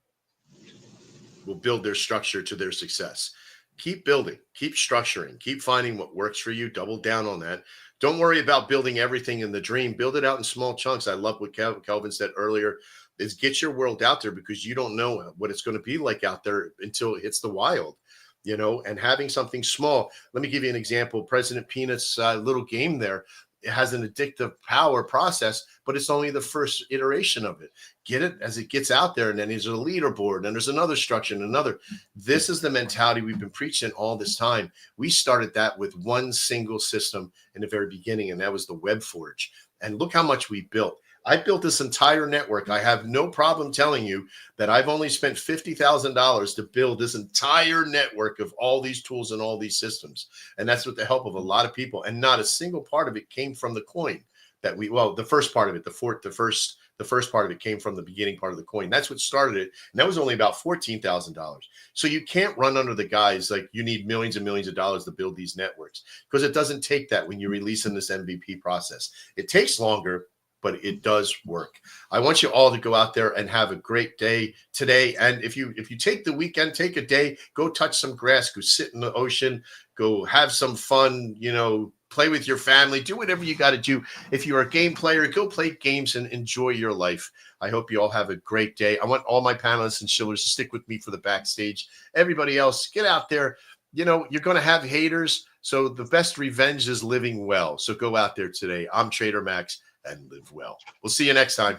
will build their structure to their success. Keep building, keep structuring, keep finding what works for you. Double down on that. Don't worry about building everything in the dream. Build it out in small chunks. I love what Kelvin said earlier, is get your world out there, because you don't know what it's going to be like out there until it hits the wild. You know, and having something small. Let me give you an example. President Peanut's little game there, it has an addictive power process, but it's only the first iteration of it. Get it as it gets out there, and then there's a leaderboard, and there's another structure and another. This is the mentality we've been preaching all this time. We started that with one single system in the very beginning, and that was the Web Forge. And look how much we built. I built this entire network. I have no problem telling you that I've only spent $50,000 to build this entire network of all these tools and all these systems. And that's with the help of a lot of people. And not a single part of it came from the coin that the first part of it, the first part of it came from the beginning part of the coin. That's what started it. And that was only about $14,000. So you can't run under the guise like you need millions and millions of dollars to build these networks, because it doesn't take that when you're releasing this MVP process. It takes longer, but it does work. I want you all to go out there and have a great day today. And if you take the weekend, take a day, go touch some grass, go sit in the ocean, go have some fun, you know, play with your family, do whatever you got to do. If you're a game player, go play games and enjoy your life. I hope you all have a great day. I want all my panelists and shillers to stick with me for the backstage. Everybody else, get out there. You know, you're going to have haters. So the best revenge is living well. So go out there today. I'm Trader Max, and live well. We'll see you next time.